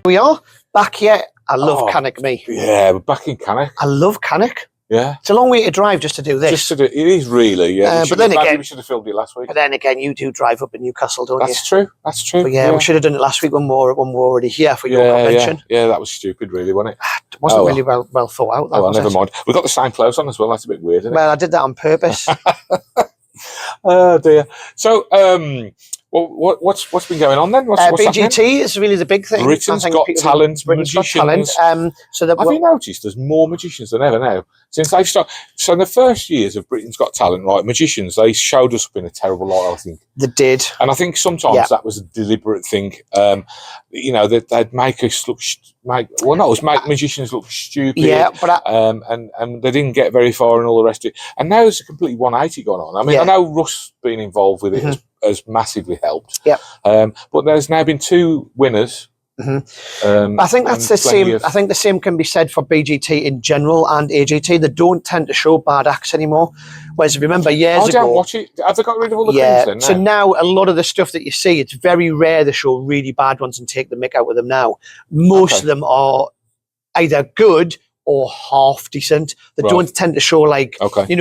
We are back here. I love Cannock, me. Yeah, we're back in Cannock. I love Cannock. Yeah. It's a long way to drive just to do this. Just to do, it is really, yeah. But then again, we should have filmed it last week. But then again, you do drive up in Newcastle, don't you? That's true. That's true. But yeah, we should have done it last week when we were already here for your convention. Yeah, that was stupid, really, wasn't it? It wasn't really well thought out. That, never mind. We got the same clothes on as well. That's a bit weird, isn't it? Well, I did that on purpose. Oh dear. So, what's been going on then? What's BGT happening? is really the big thing. Britain's Got Talent, magicians. Have you noticed there's more magicians than ever now? Since they've started, so in the first years of Britain's Got Talent, right, magicians, they showed us up in a terrible light, I think. They did. And I think sometimes that was a deliberate thing. You know, they'd make us look, make magicians look stupid. Yeah, but and they didn't get very far and all the rest of it. And now there's a complete 180 going on. I mean, I know Russ being involved with it has massively helped. Yeah. But there's now been 2 winners. I think that's the same. I think the same can be said for BGT in general and AGT. They don't tend to show bad acts anymore. Whereas if you remember years ago, I don't watch it. Have they got rid of all the cringe then? So now a lot of the stuff that you see, it's very rare they show really bad ones and take the mick out with them now. Most of them are either good or half decent. They don't tend to show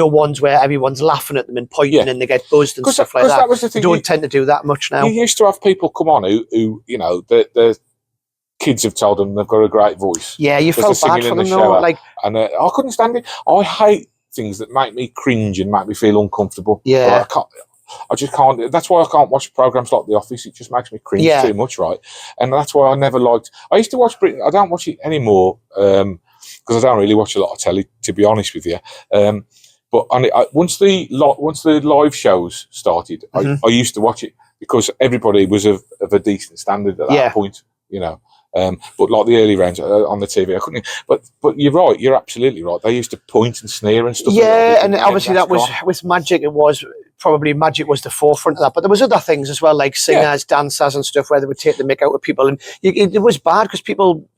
ones where everyone's laughing at them and pointing and they get buzzed and stuff like that. That was the thing. They don't tend to do that much now. You used to have people come on who you know, the kids have told them they've got a great voice. Yeah, you felt bad for them though. And I couldn't stand it. I hate things that make me cringe and make me feel uncomfortable. Yeah. I just can't. That's why I can't watch programs like The Office. It just makes me cringe too much, right? And that's why I never liked. I used to watch Britain. I don't watch it anymore because I don't really watch a lot of telly, to be honest with you. But once the live shows started, I used to watch it because everybody was of a decent standard at that point, you know. But like the early rounds on the TV, I couldn't. But you're right. You're absolutely right. They used to point and sneer and stuff. Yeah, and obviously that was with Magic. It was probably Magic was the forefront of that. But there was other things as well, like singers, dancers, and stuff, where they would take the mick out of people, and it was bad because people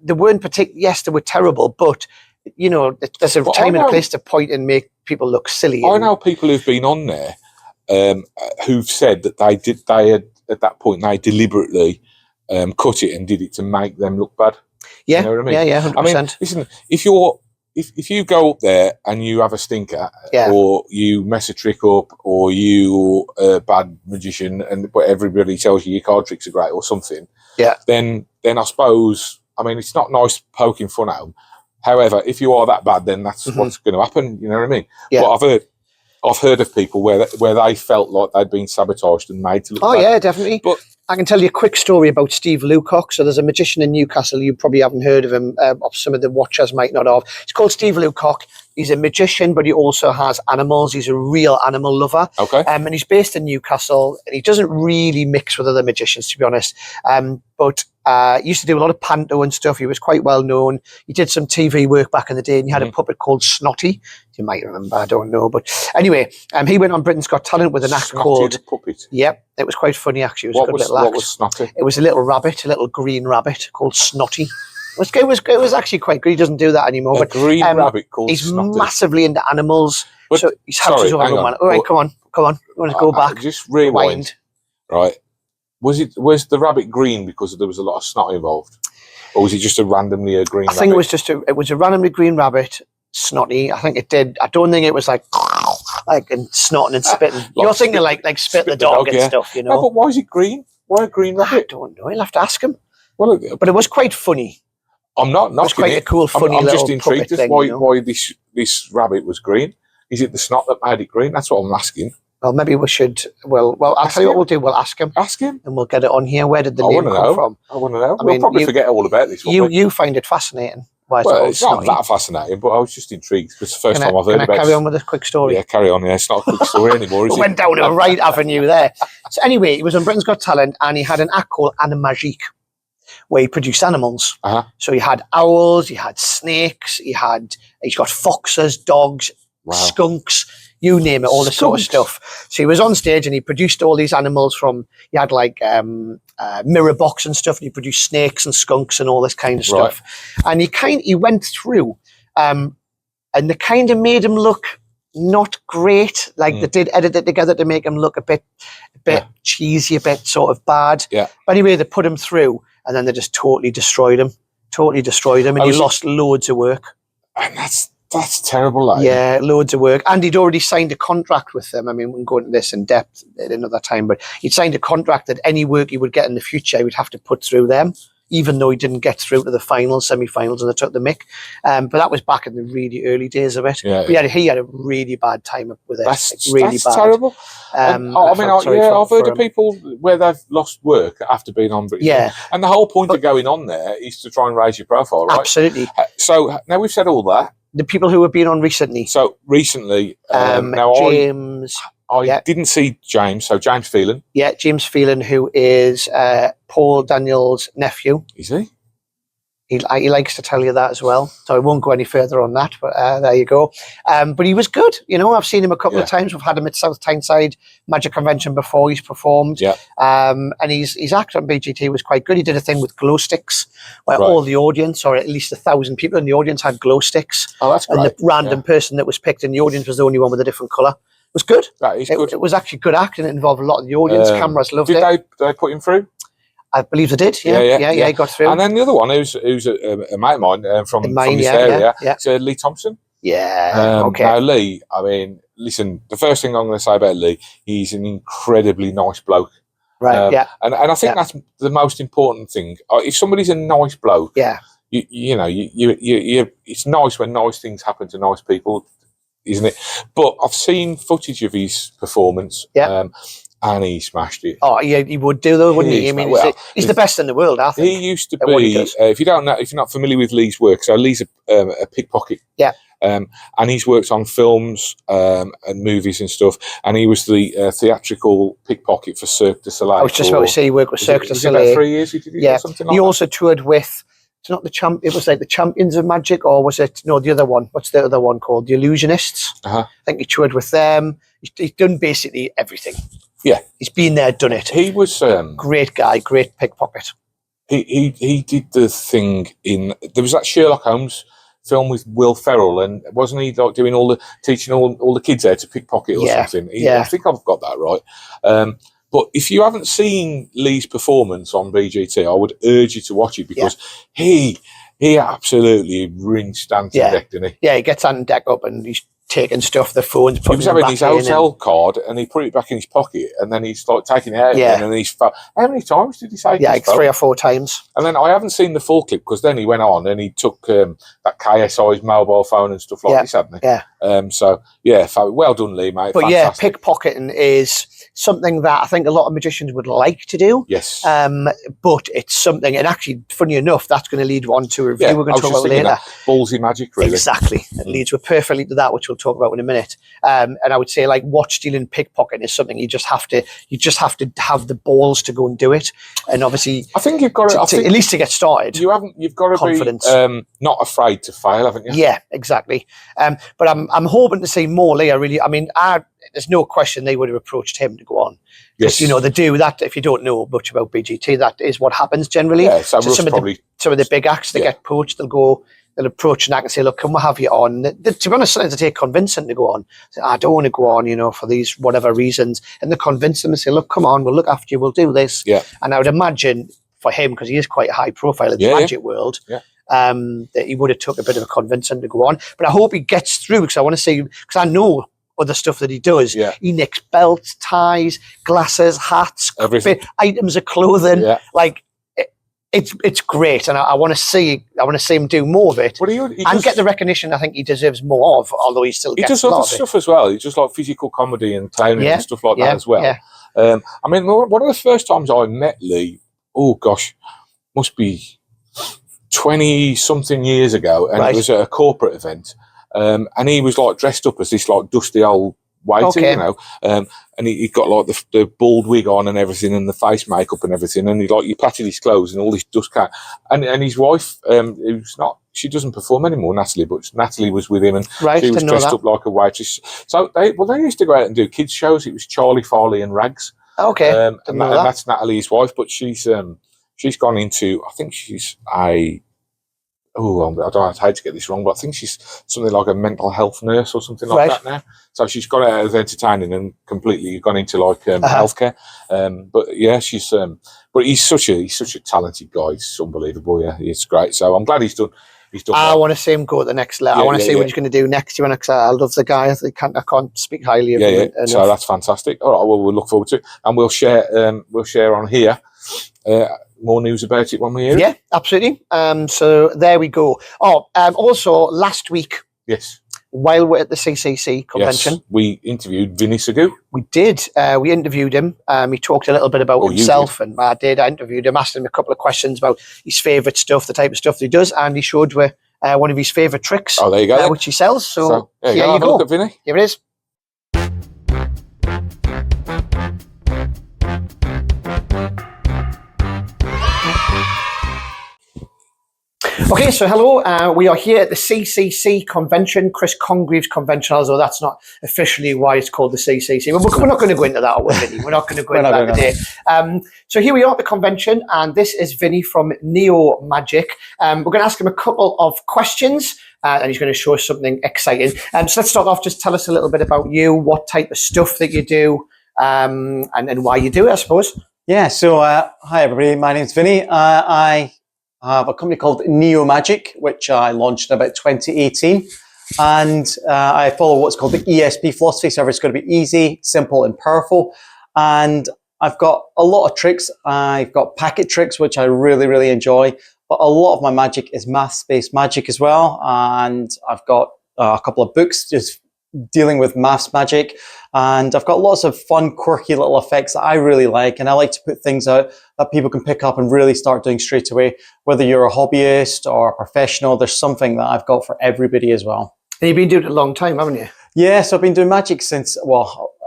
they weren't particular. Yes, they were terrible, but you know, there's a time and a place to point and make people look silly. I know people who've been on there who've said that they had at that point they deliberately cut it and did it to make them look bad. Yeah, you know what I mean? Yeah, 100%. I mean, listen, if you go up there and you have a stinker, or you mess a trick up, or you a bad magician, but everybody tells you your card tricks are great or something, then I suppose, I mean, it's not nice poking fun at them. However, if you are that bad, then that's what's going to happen. You know what I mean? Yeah. But I've heard of people where they felt like they'd been sabotaged and made to look bad. Oh yeah, definitely. But I can tell you a quick story about Steve Lucock. So there's a magician in Newcastle. You probably haven't heard of him, or some of the watchers might not have. It's called Steve Lucock. He's a magician, but he also has animals. He's a real animal lover. Okay. And he's based in Newcastle. And he doesn't really mix with other magicians, to be honest. But he used to do a lot of panto and stuff. He was quite well known. He did some TV work back in the day, and he had a puppet called Snotty. You might remember, I don't know. But anyway, he went on Britain's Got Talent with an act called... the puppet? Yep, it was quite funny, actually. It was a good little act. What was Snotty? It was a little rabbit, a little green rabbit called Snotty. It was actually quite good. He doesn't do that anymore. A green rabbit called He's Snotty. Massively into animals. But, so his house is all one. All right, come on. You want to go back? Just rewind. Right. Was the rabbit green because there was a lot of snot involved? Or was it just a randomly green rabbit? I think it was a randomly green rabbit, Snotty. I think it did. I don't think it was like and snotting and spitting. You're thinking like spit the dog and stuff, you know. No, but why is it green? Why a green rabbit? I don't know. You'll have to ask him. Well, but it was quite funny. I'm not knocking it. It's quite a cool, funny I'm little just intrigued as why this rabbit was green. Is it the snot that made it green? That's what I'm asking. Well, maybe we should. Well, I'll tell you what we'll do. We'll ask him. Ask him, and we'll get it on here. Where did the name come from? I want to know. We'll probably forget all about this. You find it fascinating. Well, it's not that fascinating, but I was just intrigued because it's the first time I've heard about it. Carry on with a quick story? Yeah, carry on. Yeah, it's not a quick story anymore, is it? We went down a right avenue there. So anyway, he was on Britain's Got Talent, and he had an act called Animagique, where he produced animals. So he had owls, he had snakes, he's got foxes, dogs, skunks, you name it, all this sort of stuff. So he was on stage and he produced all these animals he had like mirror box and stuff, and he produced snakes and skunks and all this kind of stuff. And he went through and they kind of made him look not great. Like they did edit it together to make him look a bit cheesy, a bit sort of bad. Yeah. But anyway, they put him through. and then they just totally destroyed him. And he lost loads of work. And that's terrible. Like. Yeah, loads of work. And he'd already signed a contract with them. I mean, we can go into this in depth at another time, but he'd signed a contract that any work he would get in the future, he would have to put through them, even though he didn't get through to the finals, semi-finals, and they took the mick. But that was back in the really early days of it. Yeah, he had a really bad time with it. That's really bad. Terrible. I've heard of people where they've lost work after being on British. Yeah. And the whole point of going on there is to try and raise your profile, right? Absolutely. So now we've said all that. The people who have been on recently. So recently, now James. I didn't see James. So James Phelan. Yeah, James Phelan, who is Paul Daniels' nephew. Is he? He likes to tell you that as well. So I won't go any further on that, but there you go. But he was good. You know, I've seen him a couple of times. We've had him at South Tyneside Magic Convention before. He's performed. Yeah. And his act on BGT was quite good. He did a thing with glow sticks where all the audience, or at least 1,000 people in the audience, had glow sticks. Oh, that's great. And the random person that was picked in the audience was the only one with a different colour. It was good. That is good. It was actually good acting. It involved a lot of the audience. Cameras loved it. Did they put him through? I believe they did. Yeah, he got through. And then the other one, who's a mate of mine from this area, it's Lee Thompson. Yeah. Okay. Now Lee, I mean, listen. The first thing I'm going to say about Lee, he's an incredibly nice bloke. Right. And I think that's the most important thing. If somebody's a nice bloke, you know, it's nice when nice things happen to nice people, isn't it? But I've seen footage of his performance. Yeah. And he smashed it. Oh, yeah, he would do though, wouldn't he? I mean, he's the best in the world, I think. He used to be. If you don't know, if you're not familiar with Lee's work, so Lee's a pickpocket. Yeah. And he's worked on films and movies and stuff. And he was the theatrical pickpocket for Cirque du Soleil. I was just about to say he worked with Cirque du Soleil. About 3 years he did it or something like that? He also toured with. It's not it was like the Champions of Magic, or was it the other one? What's the other one called? The Illusionists. I think he toured with them. He's done basically everything. Yeah, he's been there, done it. He was great guy, great pickpocket. He did the thing in there was that Sherlock Holmes film with Will Ferrell, and wasn't he like doing teaching all the kids there to pickpocket or something? I think I've got that right. But if you haven't seen Lee's performance on BGT, I would urge you to watch it because he absolutely rinsed Ant and Deck, didn't he? Yeah, he gets Ant and Deck up and he's taking stuff, the phones, putting he was having his hotel card and he put it back in his pocket and then he's like taking it out again and he's how many times did he say? Yeah, like 3 or 4 times. And then I haven't seen the full clip because then he went on and he took that KSI's mobile phone and stuff like this, hadn't he? Yeah. So well done, Lee, mate. But fantastic. Pickpocketing is something that I think a lot of magicians would like to do. Yes. But it's something, and actually, funny enough, that's going to lead on to a review we're going to talk about later. Ballsy magic, really. Exactly. It leads perfectly to that, which we'll talk about in a minute. And I would say, like, watch stealing, pickpocketing is something you just have to have the balls to go and do it. And obviously, I think you've got to at least to get started. You've got to confidence. Be not afraid to fail, haven't you? Yeah, exactly. But I'm hoping to see more, Lee. There's no question they would have approached him to go on. Yes. You know, they do that. If you don't know much about BGT, that is what happens generally. Yeah, so some of the big acts, they get poached, they'll approach NAC and say, look, can we have you on? To be honest, sometimes they take convincing to go on. Say, I don't want to go on, you know, for these whatever reasons. And they convince them and say, look, come on, we'll look after you, we'll do this. Yeah. And I would imagine for him, because he is quite high profile in the magic world, that he would have took a bit of a convincing to go on. But I hope he gets through, because I want to see, because I know other stuff that he does. Yeah. He nicks belts, ties, glasses, hats, items of clothing. Yeah. Like it's great, and I want to see him do more of it, and get the recognition I think he deserves more of. Although he still gets a lot of stuff as well. He does like physical comedy and clowning and stuff like that as well. Yeah. I mean, one of the first times I met Lee, oh gosh, must be 20-something years ago, and it was at a corporate event. And he was like dressed up as this like dusty old waiter, you know, and he got like the bald wig on and everything, and the face makeup and everything, and he patted his clothes and all this dust came. And his wife, she doesn't perform anymore, Natalie, but Natalie was with him, and she was dressed up like a waitress. So they used to go out and do kids shows. It was Charlie, Farley, and Rags. Okay, and that's Natalie's wife, but she's gone into, I think she's a I'd hate to get this wrong, but I think she's something like a mental health nurse or something like that now. So she's got out of entertaining and completely gone into like healthcare. But yeah, she's. But he's such a talented guy. It's unbelievable. Yeah, it's great. So I'm glad he's done. I want to see him go to the next level. I want to see what he's going to do next year. I love the guy. I can't speak highly of him enough. So that's fantastic. All right, well, we'll look forward to it, and we'll share on here more news about it when we hear it. Yeah, absolutely. So there we go. Also last week. Yes. While we're at the CCC convention, yes, we interviewed Vinny Sagoo. We did. We interviewed him. He talked a little bit about himself, and I interviewed him, asked him a couple of questions about his favourite stuff, the type of stuff that he does, and he showed me one of his favourite tricks, there you go, which he sells. So here you go. go. Look at Vinny. Here it is. Okay, so hello. We are here at the CCC convention, Chris Congreve's convention, although that's not officially why it's called the CCC. We're not going to go into that, Vinny. We're not going to go into that today. So here we are at the convention, and this is Vinny from Neo Magic. We're going to ask him a couple of questions, and he's going to show us something exciting. So let's start off. Just tell us a little bit about you, what type of stuff that you do, and why you do it, I suppose. Yeah, so hi everybody, my name's Vinny. I have a company called Neo Magic, which I launched in about 2018. And I follow what's called the ESP philosophy. So it's going to be easy, simple, and powerful. And I've got a lot of tricks. I've got packet tricks, which I really, really enjoy. But a lot of my magic is maths-based magic as well. And I've got a couple of books just dealing with maths magic. And I've got lots of fun, quirky little effects that I really like. And I like to put things out that people can pick up and really start doing straight away. Whether you're a hobbyist or a professional, there's something that I've got for everybody as well. And you've been doing it a long time, haven't you? Yeah, so I've been doing magic since,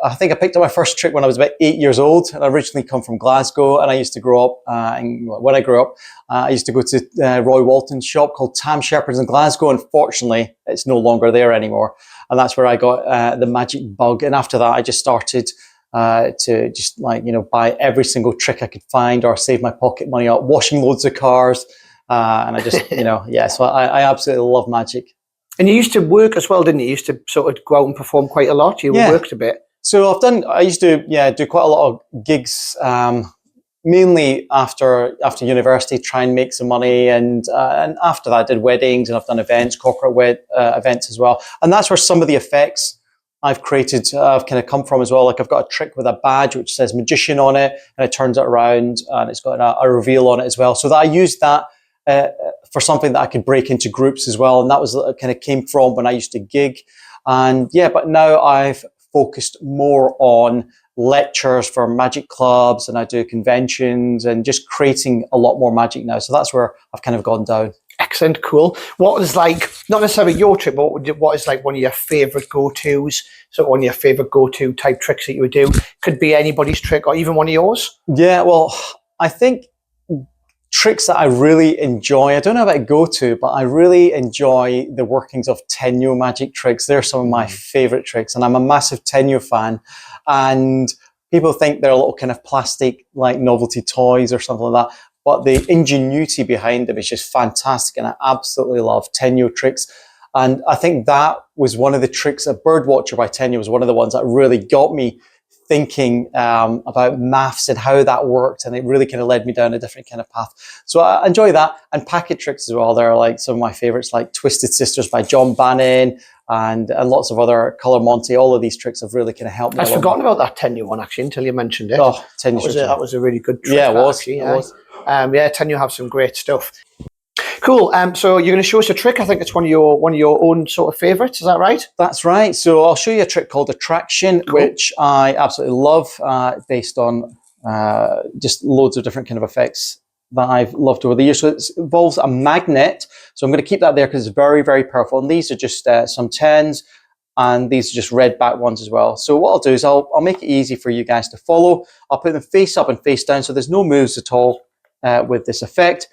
I think I picked up my first trick when I was about 8 years old. And I originally come from Glasgow, and I used to grow up, and when I grew up, I used to go to Roy Walton's shop called Tam Shepherd's in Glasgow. Unfortunately, it's no longer there anymore. And that's where I got the magic bug. And after that, I just started to just buy every single trick I could find or save my pocket money up, washing loads of cars. And I just, so I absolutely love magic. And you used to work as well, didn't you? You used to sort of go out and perform quite a lot. You worked a bit. So I used to do quite a lot of gigs, mainly after university, try and make some money. And after that, I did weddings, and I've done events, corporate events as well. And that's where some of the effects I've created have kind of come from as well. Like I've got a trick with a badge which says magician on it, and it turns it around, and it's got a reveal on it as well. So that I used that for something that I could break into groups as well. And that was kind of came from when I used to gig. And but now I've focused more on lectures for magic clubs, and I do conventions and just creating a lot more magic now. So that's where I've kind of gone down. Excellent, cool. What is like, not necessarily your trick, but what is like one of your favourite go-tos? So one of your favourite go-to type tricks that you would do? Could be anybody's trick or even one of yours? Yeah, well, I think tricks that I really enjoy, I don't know about go-to, but I really enjoy the workings of Tenyo magic tricks. They're some of my favourite tricks, and I'm a massive Tenyo fan. And people think they're little kind of plastic, like novelty toys or something like that. But the ingenuity behind them is just fantastic. And I absolutely love Tenyo tricks. And I think that was one of the tricks. A Birdwatcher by Tenyo was one of the ones that really got me thinking about maths and how that worked. And it really kind of led me down a different kind of path. So I enjoy that. And packet tricks as well. They're like some of my favorites, like Twisted Sisters by John Bannon, and lots of other Color Monty. All of these tricks have really kind of helped me. I've forgotten about that Tenyo one actually until you mentioned it. Oh, Tenyo that was a really good trick. Yeah, it was. Actually, yeah. It was. Tenyo have some great stuff. Cool. So you're going to show us a trick. I think it's one of your own sort of favorites. Is that right? That's right. So I'll show you a trick called Attraction, which I absolutely love, based on just loads of different kind of effects that I've loved over the years. So it involves a magnet. So I'm going to keep that there because it's very, very powerful. And these are just some 10s, and these are just red back ones as well. So what I'll do is I'll make it easy for you guys to follow. I'll put them face up and face down, so there's no moves at all with this effect.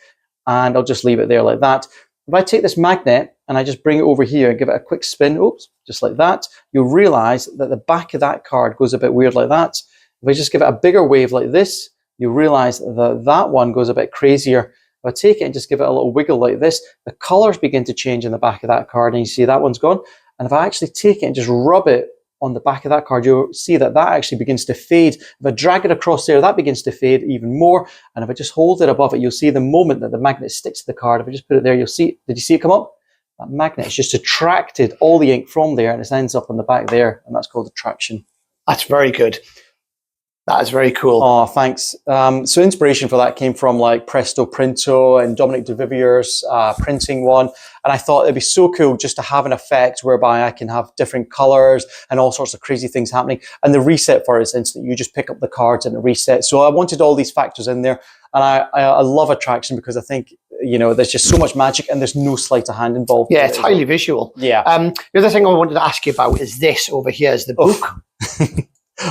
And I'll just leave it there like that. If I take this magnet and I just bring it over here and give it a quick spin, oops, just like that, you'll realize that the back of that card goes a bit weird like that. If I just give it a bigger wave like this, you'll realize that that one goes a bit crazier. If I take it and just give it a little wiggle like this, the colours begin to change in the back of that card, and you see that one's gone. And if I actually take it and just rub it on the back of that card, you'll see that actually begins to fade. If I drag it across there, that begins to fade even more. And if I just hold it above it, you'll see the moment that the magnet sticks to the card. If I just put it there, you'll see, did you see it come up? That magnet has just attracted all the ink from there, and it ends up on the back there, and that's called attraction. That's very good. That is very cool. Oh, thanks. So inspiration for that came from like Presto Printo and Dominic de Vivier's printing one. And I thought it'd be so cool just to have an effect whereby I can have different colors and all sorts of crazy things happening. And the reset, for instance, that you just pick up the cards and it resets. So I wanted all these factors in there. And I love attraction because I think, you know, there's just so much magic and there's no sleight of hand involved. Yeah, it's highly visual. Yeah. The other thing I wanted to ask you about is this over here is the book.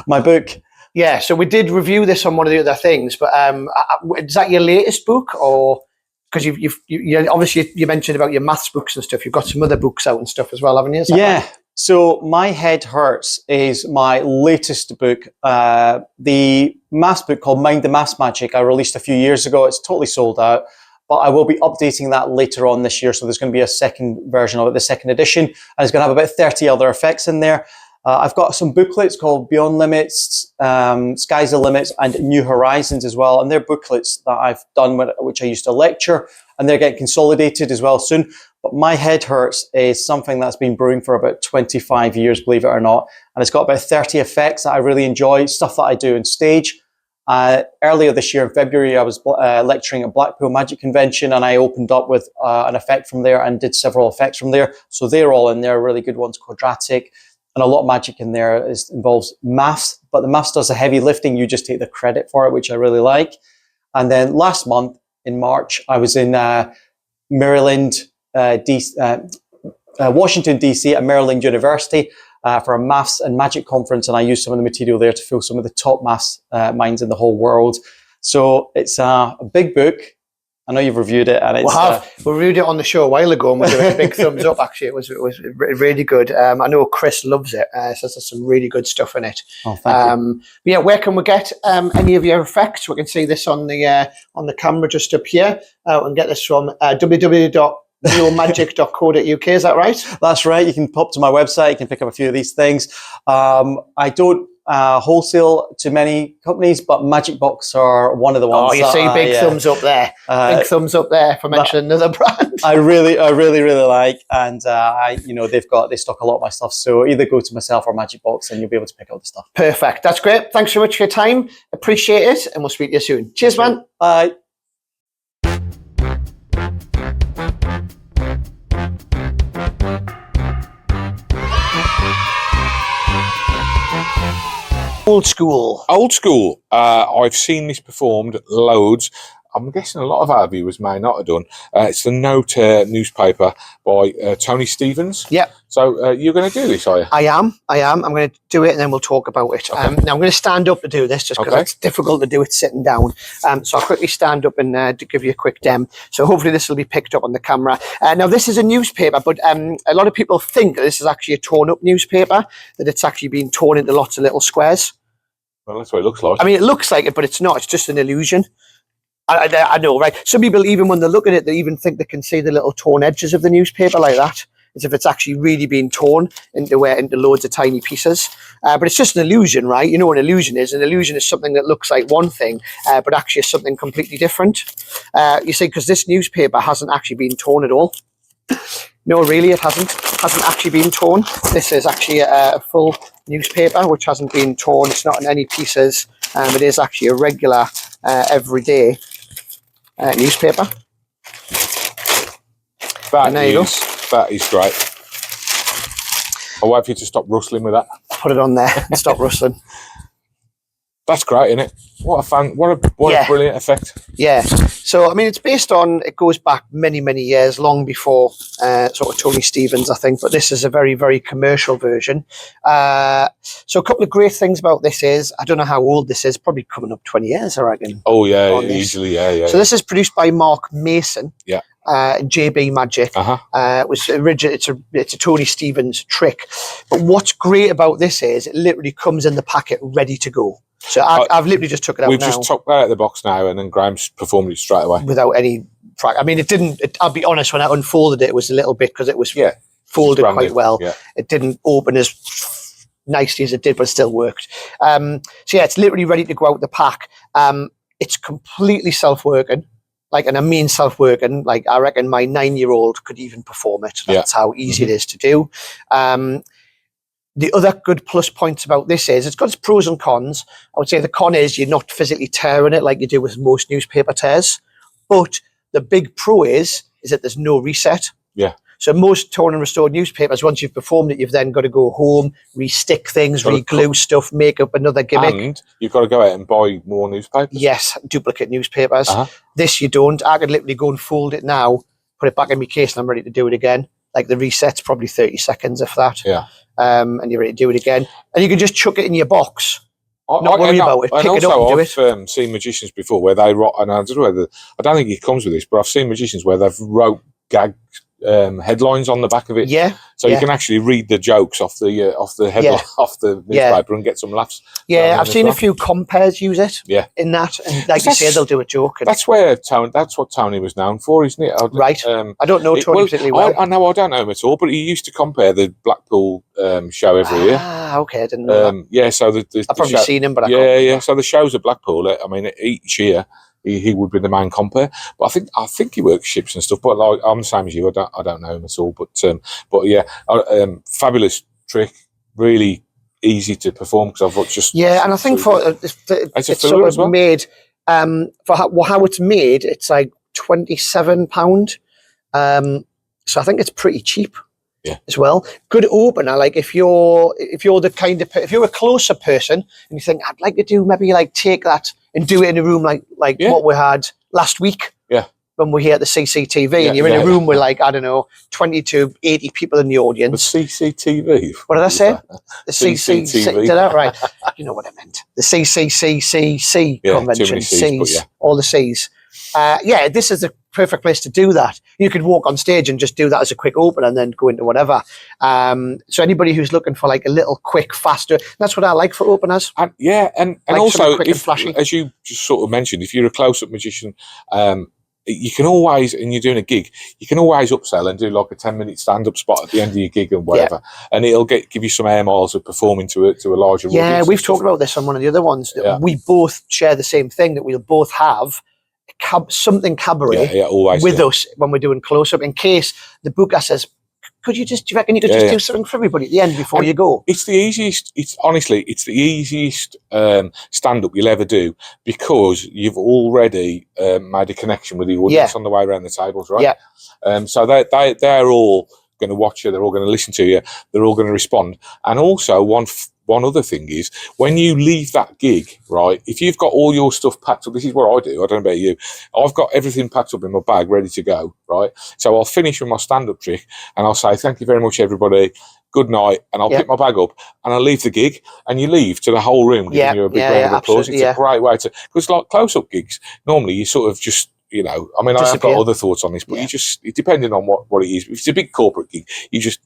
My book. Yeah, so we did review this on one of the other things, but is that your latest book, or because you obviously you mentioned about your maths books and stuff, you've got some other books out and stuff as well, haven't you? Yeah. Right? So My Head Hurts is my latest book. The maths book called Mind the Maths Magic I released a few years ago. It's totally sold out, but I will be updating that later on this year. So there's going to be a second version of it, the second edition, and it's going to have about 30 other effects in there. I've got some booklets called Beyond Limits, Sky's the Limits, and New Horizons as well. And they're booklets that I've done, which I used to lecture, and they're getting consolidated as well soon. But My Head Hurts is something that's been brewing for about 25 years, believe it or not. And it's got about 30 effects that I really enjoy, stuff that I do on stage. Earlier this year in February, I was lecturing at Blackpool Magic Convention, and I opened up with an effect from there and did several effects from there. So they're all in there, really good ones, quadratic. And a lot of magic in there involves maths, but the maths does the heavy lifting. You just take the credit for it, which I really like. And then last month in March, I was in Maryland, Washington, D.C. at Maryland University for a maths and magic conference. And I used some of the material there to fill some of the top maths minds in the whole world. So it's a big book. I know you've reviewed it, and it's we reviewed it on the show a while ago, and we gave it a big thumbs up. Actually, it was really good. I know Chris loves it. So there's some really good stuff in it. Oh, thank you. Yeah, where can we get any of your effects? We can see this on the camera just up here. We can get this from www.neomagic.co.uk. Is that right? That's right. You can pop to my website. You can pick up a few of these things. I don't wholesale to many companies, but Magicbox are one of the ones. Oh, you see, big thumbs up there. Big thumbs up there for mentioning another brand. I really like, and they stock a lot of my stuff. So either go to myself or Magicbox, and you'll be able to pick up the stuff. Perfect. That's great. Thanks so much for your time. Appreciate it, and we'll speak to you soon. Cheers, man. Bye. Old school. Old school. I've seen this performed loads. I'm guessing a lot of our viewers may not have done. It's the Note newspaper by Tony Stevens. Yep. So you're going to do this, are you? I am. I'm going to do it, and then we'll talk about it. Okay. Now I'm going to stand up to do this, just because it's difficult to do it sitting down. So I'll quickly stand up and to give you a quick dem. So hopefully this will be picked up on the camera. Now this is a newspaper, but a lot of people think that this is actually a torn-up newspaper, that it's actually been torn into lots of little squares. Well, that's what it looks like. I mean, it looks like it, but it's not. It's just an illusion. I know, right? Some people, even when they look at it, they even think they can see the little torn edges of the newspaper like that, as if it's actually really been torn into loads of tiny pieces. But it's just an illusion, right? You know what an illusion is? An illusion is something that looks like one thing, but actually is something completely different. You see, because this newspaper hasn't actually been torn at all. No, really, it hasn't actually been torn. This is actually a full newspaper which hasn't been torn. It's not in any pieces. It is actually a regular, everyday newspaper. That is great. I'll wait for you to stop rustling with that. Put it on there and stop rustling. That's great, isn't it? What a brilliant effect. Yeah. So, I mean, it goes back many, many years, long before sort of Tony Stevens, I think, but this is a very, very commercial version. So a couple of great things about this is, I don't know how old this is, probably coming up 20 years, I reckon. Oh, yeah, easily, yeah. So this is produced by Mark Mason. Yeah. JB Magic. It's a Tony Stevens trick. But what's great about this is it literally comes in the packet ready to go. So I've literally just took it out now. We've just took that out of the box now, and then Graham's performed it straight away. Without any I mean, it didn't. I'll be honest. When I unfolded it, it was a little bit because it was folded quite well. Yeah. It didn't open as nicely as it did, but it still worked. So yeah, it's literally ready to go out the pack. It's completely self-working. Like, and I mean self-working. Like, I reckon my 9-year-old could even perform it. That's how easy it is to do. The other good plus points about this is it's got its pros and cons. I would say the con is you're not physically tearing it like you do with most newspaper tears. But the big pro is that there's no reset. Yeah. So most torn and restored newspapers, once you've performed it, you've then got to go home, re-stick things, re-glue stuff, make up another gimmick. And you've got to go out and buy more newspapers. Yes, duplicate newspapers. This you don't. I could literally go and fold it now, put it back in my case, and I'm ready to do it again. Like, the reset's probably 30 seconds, if that. Yeah. And you're ready to do it again. And you can just chuck it in your box. Not worry about it. Pick it up and do it. I've seen magicians before where they write, and I don't know whether, I don't think it comes with this, but I've seen magicians where they've wrote gag headlines on the back of it. Yeah. So you can actually read the jokes off the headline off the newspaper and get some laughs. Yeah, I've seen a few compares use it. Yeah. In that, and like you say, they'll do a joke. That's what Tony was known for, isn't it? Right. I don't know Tony particularly well. I know I don't know him at all, but he used to compare the Blackpool show every year. Ah, okay, I didn't know that. Yeah, so I've probably seen him, but I can't. So the shows at Blackpool, I mean, each year. He would be the main compere, but I think he works ships and stuff. But like, I'm the same as you. I don't know him at all. But yeah, fabulous trick, really easy to perform because I've just and I think it's sort of well? Made for how it's made. It's like £27. So I think it's pretty cheap. Yeah. As well, good opener. Like if you're the kind of if you're a closer person and you think I'd like to do maybe like take that and do it in a room like what we had last week. Yeah. When we're here at the CCTV and you're in a room with like, I don't know, 20 to 80 people in the audience. The CCTV. What did I say? The CCTV. Did that right? You know what I meant. The CCCCC convention. C's. All the C's. This is the perfect place to do that. You could walk on stage and just do that as a quick open and then go into whatever. So anybody who's looking for like a little quick, faster, that's what I like for openers. And like also, as you just sort of mentioned, if you're a close-up magician, you can always, and you're doing a gig, you can always upsell and do like a 10-minute stand-up spot at the end of your gig and whatever, and it'll give you some air miles of performing to a larger audience. Yeah, we've talked about this on one of the other ones. We both share the same thing, that we'll both have something cabaret with us when we're doing close-up, in case the booker says, do you reckon you could just do something for everybody at the end before you go? It's the easiest, it's the easiest stand-up you'll ever do, because you've already made a connection with the audience on the way around the tables, right? Yeah. So they're all going to watch you, they're all going to listen to you, they're all going to respond. And also one other thing is, when you leave that gig, right, if you've got all your stuff packed up, this is what I do, I don't know about you, I've got everything packed up in my bag, ready to go, right? So I'll finish with my stand-up trick, and I'll say, thank you very much, everybody, good night, and I'll pick my bag up, and I'll leave the gig, and you leave to the whole room, giving you a big round of applause. It's a great way to, because like close-up gigs, normally you sort of just, I mean, I've got other thoughts on this, but depending on what it is, if it's a big corporate gig, you just,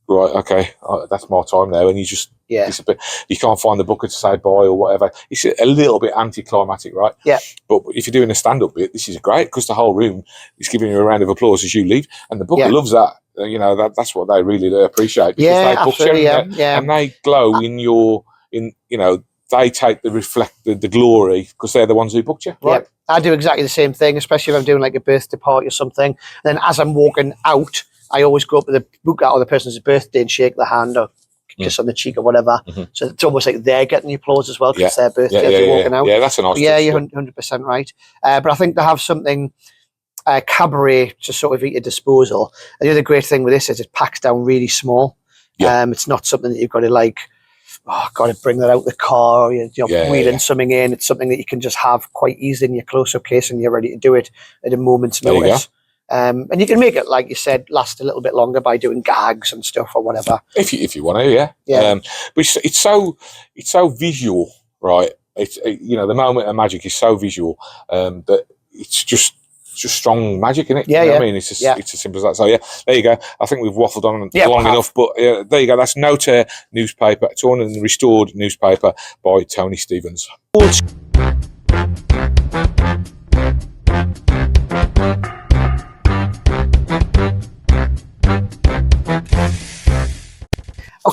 right, okay, that's my time now, and you just disappear. You can't find the booker to say bye or whatever. It's a little bit anticlimactic, right? Yeah. But if you're doing a stand-up bit, this is great, because the whole room is giving you a round of applause as you leave, and the booker loves that. That's what they really appreciate, because they book you, and they glow they take the glory, because they're the ones who booked you, right? I do exactly the same thing, especially if I'm doing like a birthday party or something. Then as I'm walking out, I always go up to the booker or the person's birthday and shake their hand or kiss on the cheek or whatever. So it's almost like they're getting the applause as well, because it's their birthday as you're walking out. Yeah, that's a nice you're 100% right. But I think they have something cabaret to sort of at your disposal. And the other great thing with this is it packs down really small. It's not something that you've got to like, got to bring that out the car, or you're wheeling something in. It's something that you can just have quite easily in your close-up case, and you're ready to do it at a moment's notice. And you can make it, like you said, last a little bit longer by doing gags and stuff or whatever. If you want to, but it's so visual, right? It's the moment of magic is so visual that it's just strong magic in it. I mean, it's as simple as that. So there you go. I think we've waffled on long enough, but there you go. That's No Tear newspaper, torn and restored newspaper by Tony Stevens.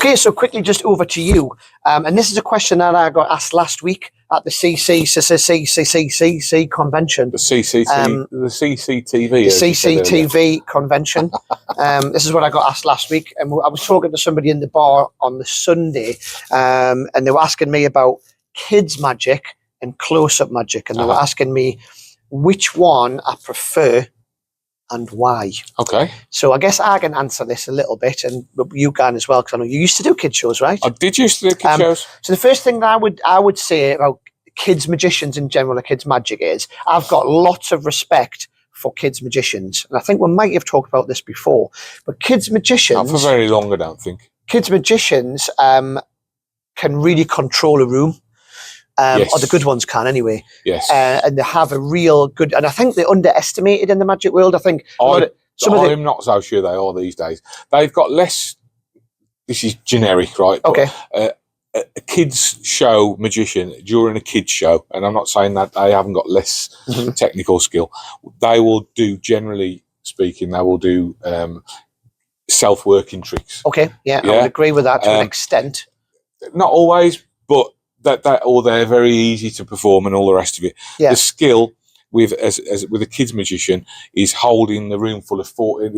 Okay, so quickly just over to you. And this is a question that I got asked last week at the CCTV convention. The CCTV. The CCTV. The CCTV convention. This is what I got asked last week. And I was talking to somebody in the bar on the Sunday, and they were asking me about kids magic and close-up magic. And they were asking me which one I prefer and why. Okay. So I guess I can answer this a little bit, and you can as well, because I know you used to do kid shows, right? I did used to do kid shows. So the first thing that I would say about kids magicians in general, or kids magic, is I've got lots of respect for kids magicians, and I think we might have talked about this before. But kids magicians, not for very long, I don't think. Kids magicians can really control a room. Yes. Or the good ones can anyway. Yes. And they have a real good, and I think they're underestimated in the magic world. I think I'm not so sure they are these days. They've got less, this is generic, right? Okay. But, a kids show magician during a kids show, and I'm not saying that they haven't got less technical skill. They will do, generally speaking, they will do self-working tricks. Okay, yeah, I would agree with that to an extent. Not always, but or they're very easy to perform and all the rest of it. Yeah. The skill with a kids magician is holding the room full of 40. I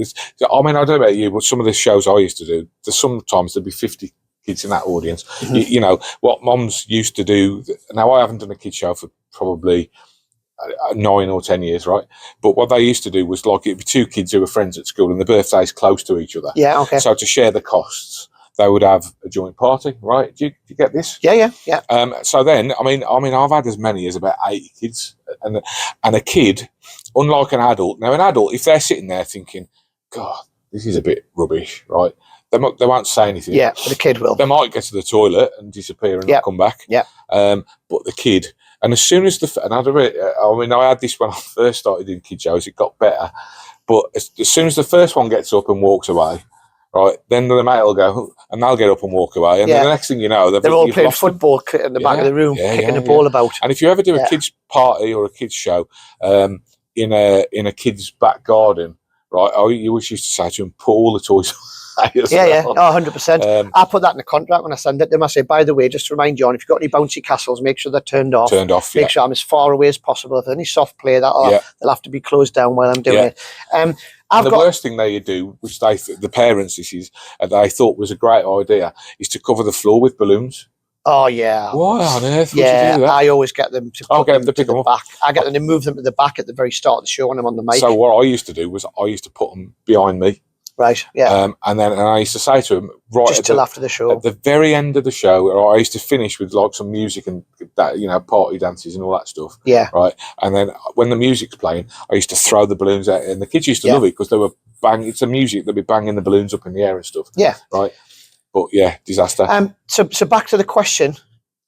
mean, I don't know about you, but some of the shows I used to do, sometimes there'd be 50 kids in that audience. You know what mums used to do. Now I haven't done a kids show for probably 9 or 10 years, right? But what they used to do was, like, it'd be 2 kids who were friends at school and the birthdays close to each other. Yeah, okay. So to share the costs, they would have a joint party, right? Do you get this? Yeah. So then, I mean, I've had as many as about 80 kids, and a kid, unlike an adult. Now, an adult, if they're sitting there thinking, "God, this is a bit rubbish," right? They won't say anything. Yeah, but the kid will. They might get to the toilet and disappear and not come back. Yeah. But the kid, and as soon as I had this when I first started doing kid shows. It got better, but as soon as the first one gets up and walks away, right, then the mate will go, and they'll get up and walk away, and then the next thing you know, they're all playing football in the back of the room, kicking the ball about. And if you ever do a kids party or a kids show in a kid's back garden, right, you always used to say to them, put all the toys away as well. 100%. I put that in the contract when I send it to them. I say, by the way, just to remind you, if you've got any bouncy castles, make sure they're turned off. Make sure I'm as far away as possible. If there's any soft play, they'll have to be closed down while I'm doing it. The worst thing they do, which the parents, they thought was a great idea, is to cover the floor with balloons. Oh, yeah. Why on earth would you do that? I always get them to put them to pick them the up. back. I get them to move them to the back at the very start of the show when I'm on the mic. So what I used to do was I used to put them behind me. Right, yeah. And I used to say to them, right, just till after the show. At the very end of the show, or I used to finish with like some music and that, party dances and all that stuff. Yeah. Right. And then when the music's playing, I used to throw the balloons out, and the kids used to love it because they were it's the music, they'd be banging the balloons up in the air and stuff. Yeah. Right. But yeah, disaster. So back to the question.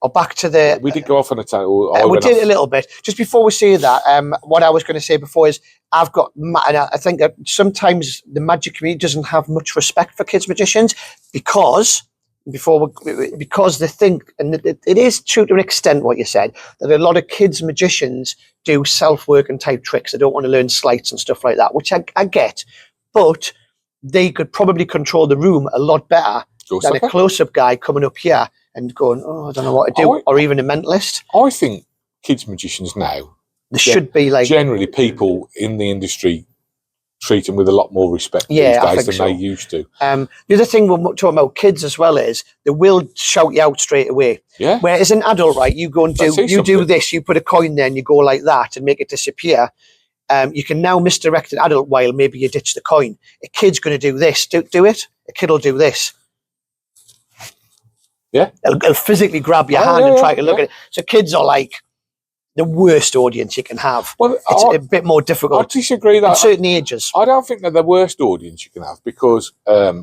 Or back to the... We did go off on a tangent. We did a little bit. Just before we say that, what I was going to say before is I've got... And I think that sometimes the magic community doesn't have much respect for kids magicians because they think, and it is true to an extent what you said, that a lot of kids magicians do self-working type tricks. They don't want to learn sleights and stuff like that, which I get. But they could probably control the room a lot better than a close-up guy coming up here and going, I don't know what to do, or even a mentalist. I think kids magicians now, there should be like... Generally, people in the industry treat them with a lot more respect these days than they used to. The other thing we're talking about kids as well is they will shout you out straight away. Yeah. Whereas an adult, right, you go and do this, you put a coin there and you go like that and make it disappear. You can now misdirect an adult while maybe you ditch the coin. A kid's going to do this. Do it. A kid will do this. Yeah. It'll physically grab your hand and try to look at it. So kids are like the worst audience you can have. Well, it's a bit more difficult. I disagree that at certain ages. I don't think they're the worst audience you can have because I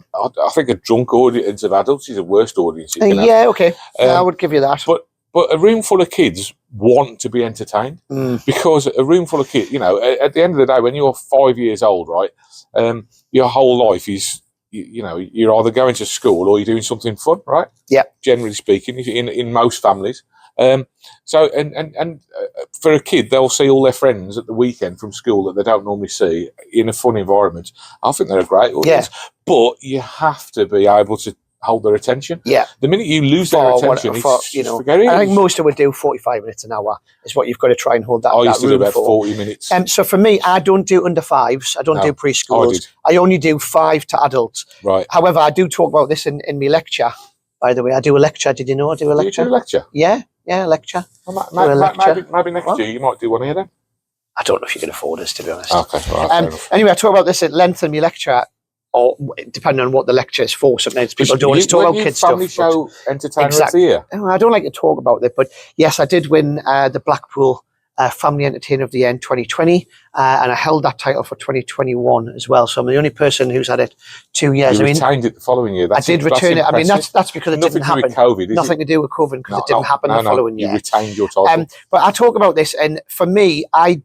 think a drunk audience of adults is the worst audience you can have. Yeah, okay. I would give you that. But a room full of kids want to be entertained because a room full of kids, at the end of the day, when you're 5 years old, right, your whole life is, you're either going to school or you're doing something fun, right? Yeah. Generally speaking, in most families. So for a kid, they'll see all their friends at the weekend from school that they don't normally see in a fun environment. I think they're a great audience. Yeah. But you have to be able to hold their attention. Yeah. The minute you lose their attention, I think most of would do 45 minutes an hour is what you've got to try and hold that. I used to do about for. 40 minutes. So for me, I don't do under fives. I don't do preschools. I only do 5 to adults. Right. However, I do talk about this in my lecture. By the way, I do a lecture. Did you know I do a lecture? Do you do a lecture? Yeah, a lecture. Well, maybe next year you might do one here then. I don't know if you can afford us, to be honest. Okay, right, anyway, I talk about this at length in my lecture, or depending on what the lecture is for. Sometimes people don't always talk about kids' stuff. Family show entertainer of the year. I don't like to talk about it, but yes, I did win the Blackpool Family Entertainer of the Year in 2020, and I held that title for 2021 as well. So I'm the only person who's had it 2 years. You retained it the following year. I did return it. I mean, that's because it didn't happen. Nothing to do with COVID, because it didn't happen the following year. You retained your title. But I talk about this, and for me, I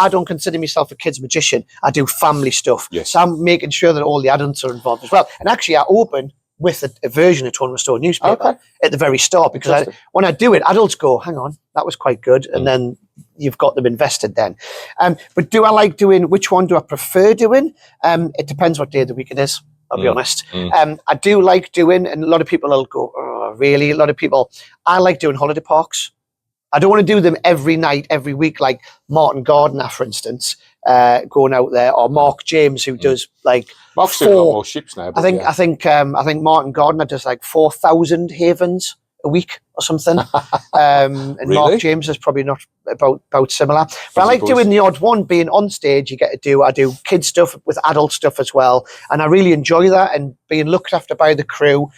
don't consider myself a kids magician. I do family stuff. Yes. So I'm making sure that all the adults are involved as well. And actually, I open with a version of Tournament Store newspaper at the very start, because when I do it, adults go, hang on, that was quite good. And then you've got them invested then. But do I like doing, which one do I prefer doing? It depends what day of the week it is, I'll be honest. I do like doing, and a lot of people will go, oh, really? A lot of people, I like doing holiday parks. I don't want to do them every night, every week, like Martin Gardner, for instance, going out there, or Mark James, who does like Mark's doing a lot more ships now. I think Martin Gardner does like 4,000 havens a week or something. And really? Mark James is probably not about similar. But I like doing the odd one, being on stage. I do kids stuff with adult stuff as well, and I really enjoy that. And being looked after by the crew,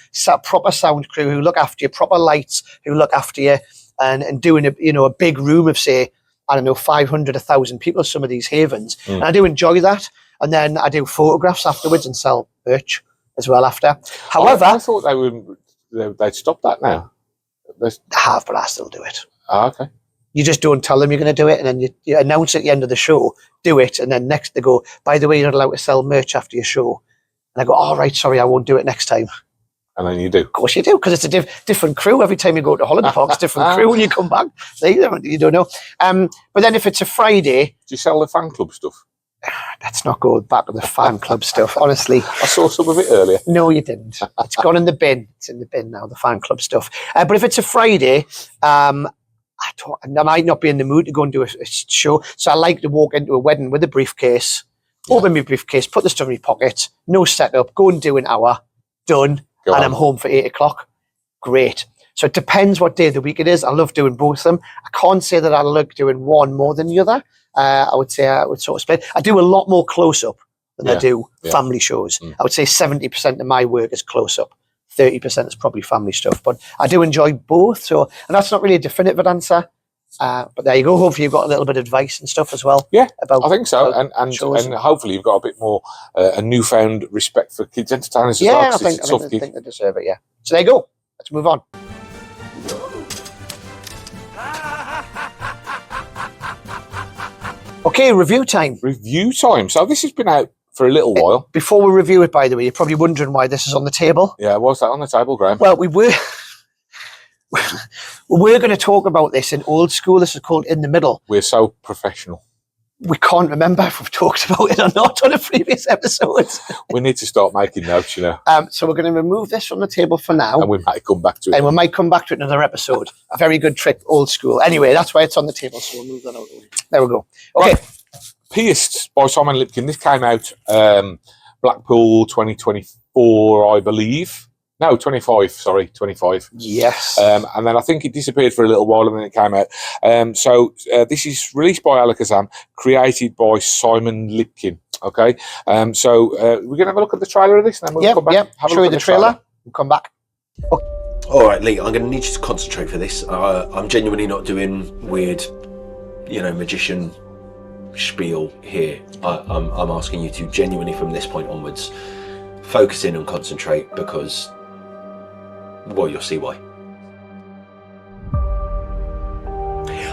proper sound crew who look after you, proper lights who look after you. And doing a big room of, say, I don't know, 500, 1,000 people, some of these havens. And I do enjoy that. And then I do photographs afterwards and sell merch as well after. However, I thought they'd stop that now. They have, but I still do it. Oh, okay. You just don't tell them you're going to do it, and then you announce at the end of the show, do it, and then next they go, by the way, you're not allowed to sell merch after your show. And I go, all right, sorry, I won't do it next time. And then you do. Of course you do, because it's a different crew. Every time you go to holiday park, it's a different crew when you come back. So you don't know. But then if it's a Friday... Do you sell the fan club stuff? Let's not go back to the fan club stuff, honestly. I saw some of it earlier. No, you didn't. It's gone in the bin. It's in the bin now, the fan club stuff. But if it's a Friday... I might not be in the mood to go and do a show. So I like to walk into a wedding with a briefcase, open my briefcase, put the stuff in my pocket, no setup, go and do an hour, done. I'm home for 8 o'clock. Great. So it depends what day of the week it is. I love doing both of them. I can't say that I like doing one more than the other. I would say I would sort of split. I do a lot more close-up than I do family shows. I would say 70% of my work is close-up. 30% is probably family stuff. But I do enjoy both. So, and that's not really a definitive answer. But there you go. Hopefully you've got a little bit of advice and stuff as well. Yeah, I think so. And hopefully you've got a bit more, a newfound respect for kids entertainers as well. Yeah, I think they deserve it, yeah. So there you go. Let's move on. Okay, review time. Review time. So this has been out for a little while. Before we review it, by the way, you're probably wondering why this is on the table. Yeah, what's that on the table, Graham? Well, we're going to talk about this in old school. This is called In the Middle. We're so professional. We can't remember if we've talked about it or not on a previous episode. We need to start making notes, So we're going to remove this from the table for now. And we might come back to it. And we might come back to it in another episode. A very good trick, old school. Anyway, that's why it's on the table, so we'll move that out of the way. There we go. Okay. Right. Pierced by Simon Lipkin. This came out Blackpool 2024, I believe. No, 25, sorry, 25. Yes. And then I think it disappeared for a little while and then it came out. So this is released by Alakazam, created by Simon Lipkin. Okay. So we're going to have a look at the trailer of this and then we'll come back. Yeah, show you the trailer. We'll come back. Okay. All right, Lee, I'm going to need you to concentrate for this. I'm genuinely not doing weird, magician spiel here. I'm asking you to genuinely, from this point onwards, focus in and concentrate because... well, you'll see why.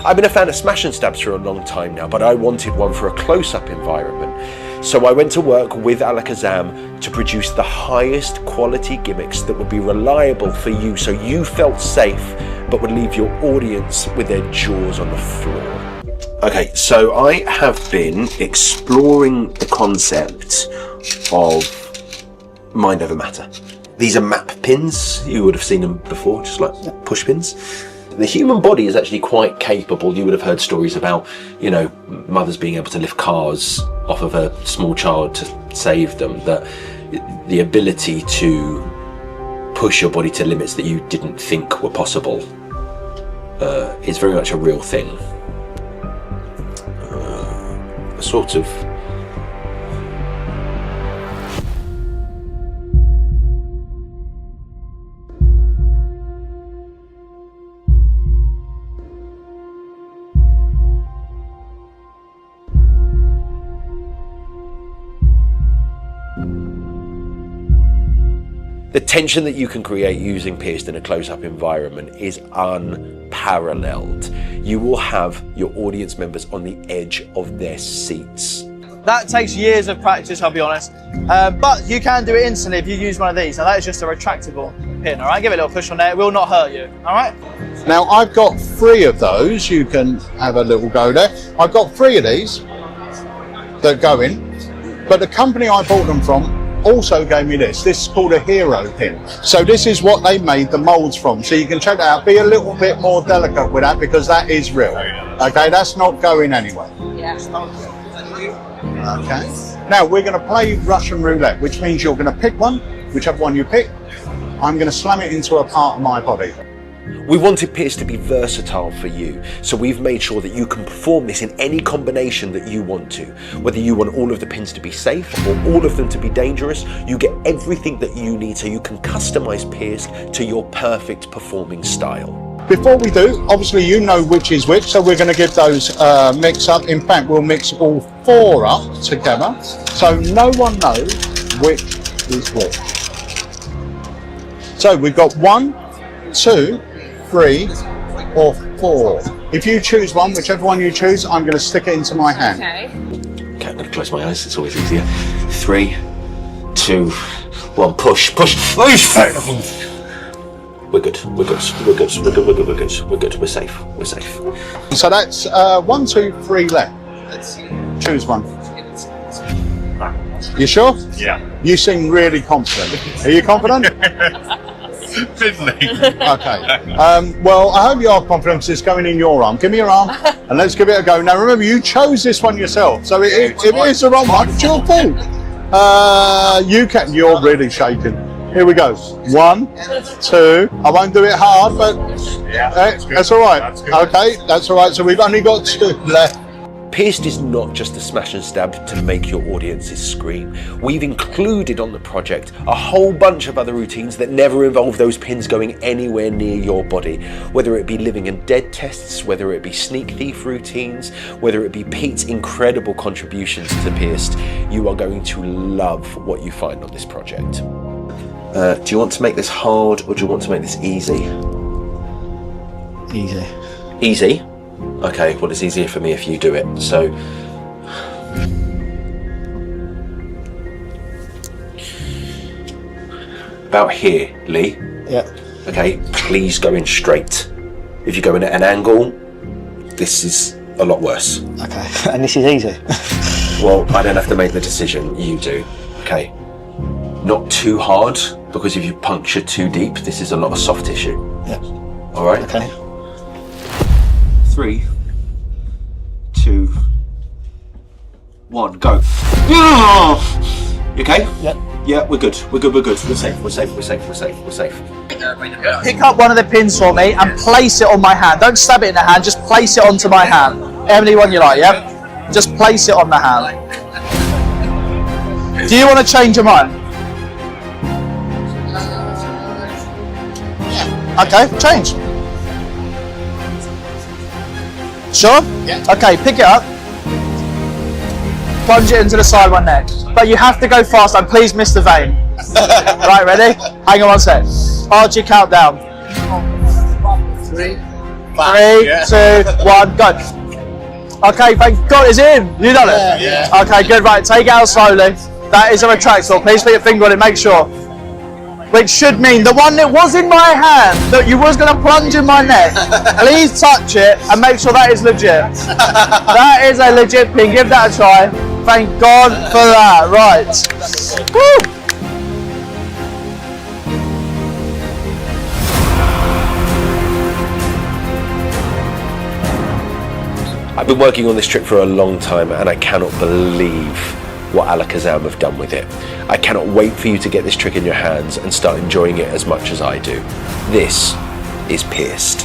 I've been a fan of smash and stabs for a long time now, but I wanted one for a close-up environment. So I went to work with Alakazam to produce the highest quality gimmicks that would be reliable for you, so you felt safe, but would leave your audience with their jaws on the floor. Okay, so I have been exploring the concept of mind over matter. These are map pins. You would have seen them before, just like push pins. The human body is actually quite capable. You would have heard stories about, you know, mothers being able to lift cars off of a small child to save them. That the ability to push your body to limits that you didn't think were possible is very much a real thing. A sort of the tension that you can create using Pierced in a close-up environment is unparalleled. You will have your audience members on the edge of their seats. That takes years of practice, I'll be honest. But you can do it instantly if you use one of these. Now that is just a retractable pin, all right? Give it a little push on there, it will not hurt you, all right? Now I've got 3 of those. You can have a little go there. I've got 3 of these that go in, but the company I bought them from also gave me this. This is called a hero pin. So this is what they made the molds from. So you can check that out. Be a little bit more delicate with that because that is real. Okay, that's not going anywhere. Yeah. Okay. Now we're going to play Russian roulette, which means you're going to pick one, whichever one you pick. I'm going to slam it into a part of my body. We wanted Pierced to be versatile for you, so we've made sure that you can perform this in any combination that you want to. Whether you want all of the pins to be safe or all of them to be dangerous, you get everything that you need so you can customize Pierced to your perfect performing style. Before we do, obviously you know which is which, so we're going to give those mix up. In fact, we'll mix all 4 up together, so no one knows which is which. So we've got 1, 2, 3 or 4. If you choose one, whichever one you choose, I'm going to stick it into my hand. Okay. Okay, I'm going to close my eyes, it's always easier. 3, 2, 1, push, push. We're good, we're good, we're good, we're good, we're good, we're good, we're good, we're safe, we're safe. So that's 1, 2, 3 left. Choose one. You sure? Yeah. You seem really confident. Are you confident? Fiddling. Okay. Well, I hope you are confident it's going in your arm. Give me your arm and let's give it a go. Now remember, you chose this one yourself, so if it is the wrong one, it's your fault. You're really shaking. Here we go. 1, 2. I won't do it hard, but that's all right. That's good. Okay, that's all right. So we've only got 2 left. Pierced is not just a smash and stab to make your audiences scream. We've included on the project a whole bunch of other routines that never involve those pins going anywhere near your body. Whether it be living and dead tests, whether it be sneak thief routines, whether it be Pete's incredible contributions to Pierced, you are going to love what you find on this project. Do you want to make this hard or do you want to make this easy? Easy. Easy? Okay, well it's easier for me if you do it, so... About here, Lee. Yeah. Okay, please go in straight. If you go in at an angle, this is a lot worse. Okay. And this is easy. Well, I don't have to make the decision, you do. Okay. Not too hard, because if you puncture too deep, this is a lot of soft tissue. Yeah. All right? Okay. 3, 2, 1, go. You okay? Yep. Yeah, we're good. We're good. We're good. We're safe. We're safe. We're safe. We're safe. We're safe. Pick up one of the pins for me and place it on my hand. Don't stab it in the hand, just place it onto my hand. Any one you like, yeah? Just place it on the hand. Do you want to change your mind? Okay, change. Sure? Yeah. Okay, pick it up. Plunge it into the side of my neck. But you have to go fast and please miss the vein. Right, ready? Hang on one sec. Archie, countdown. 3, 2, 1, go. Okay, thank God it's in. You done it? Yeah. Okay, good, right, take it out slowly. That is a retractable. Please put your finger on it, make sure. Which should mean the one that was in my hand that you was going to plunge in my neck. Please touch it and make sure that is legit. That is a legit pin. Give that a try. Thank God for that. Right. Woo. been working on this trick for a long time, and I cannot believe what Alakazam have done with it. I cannot wait for you to get this trick in your hands and start enjoying it as much as I do. This is Pierced.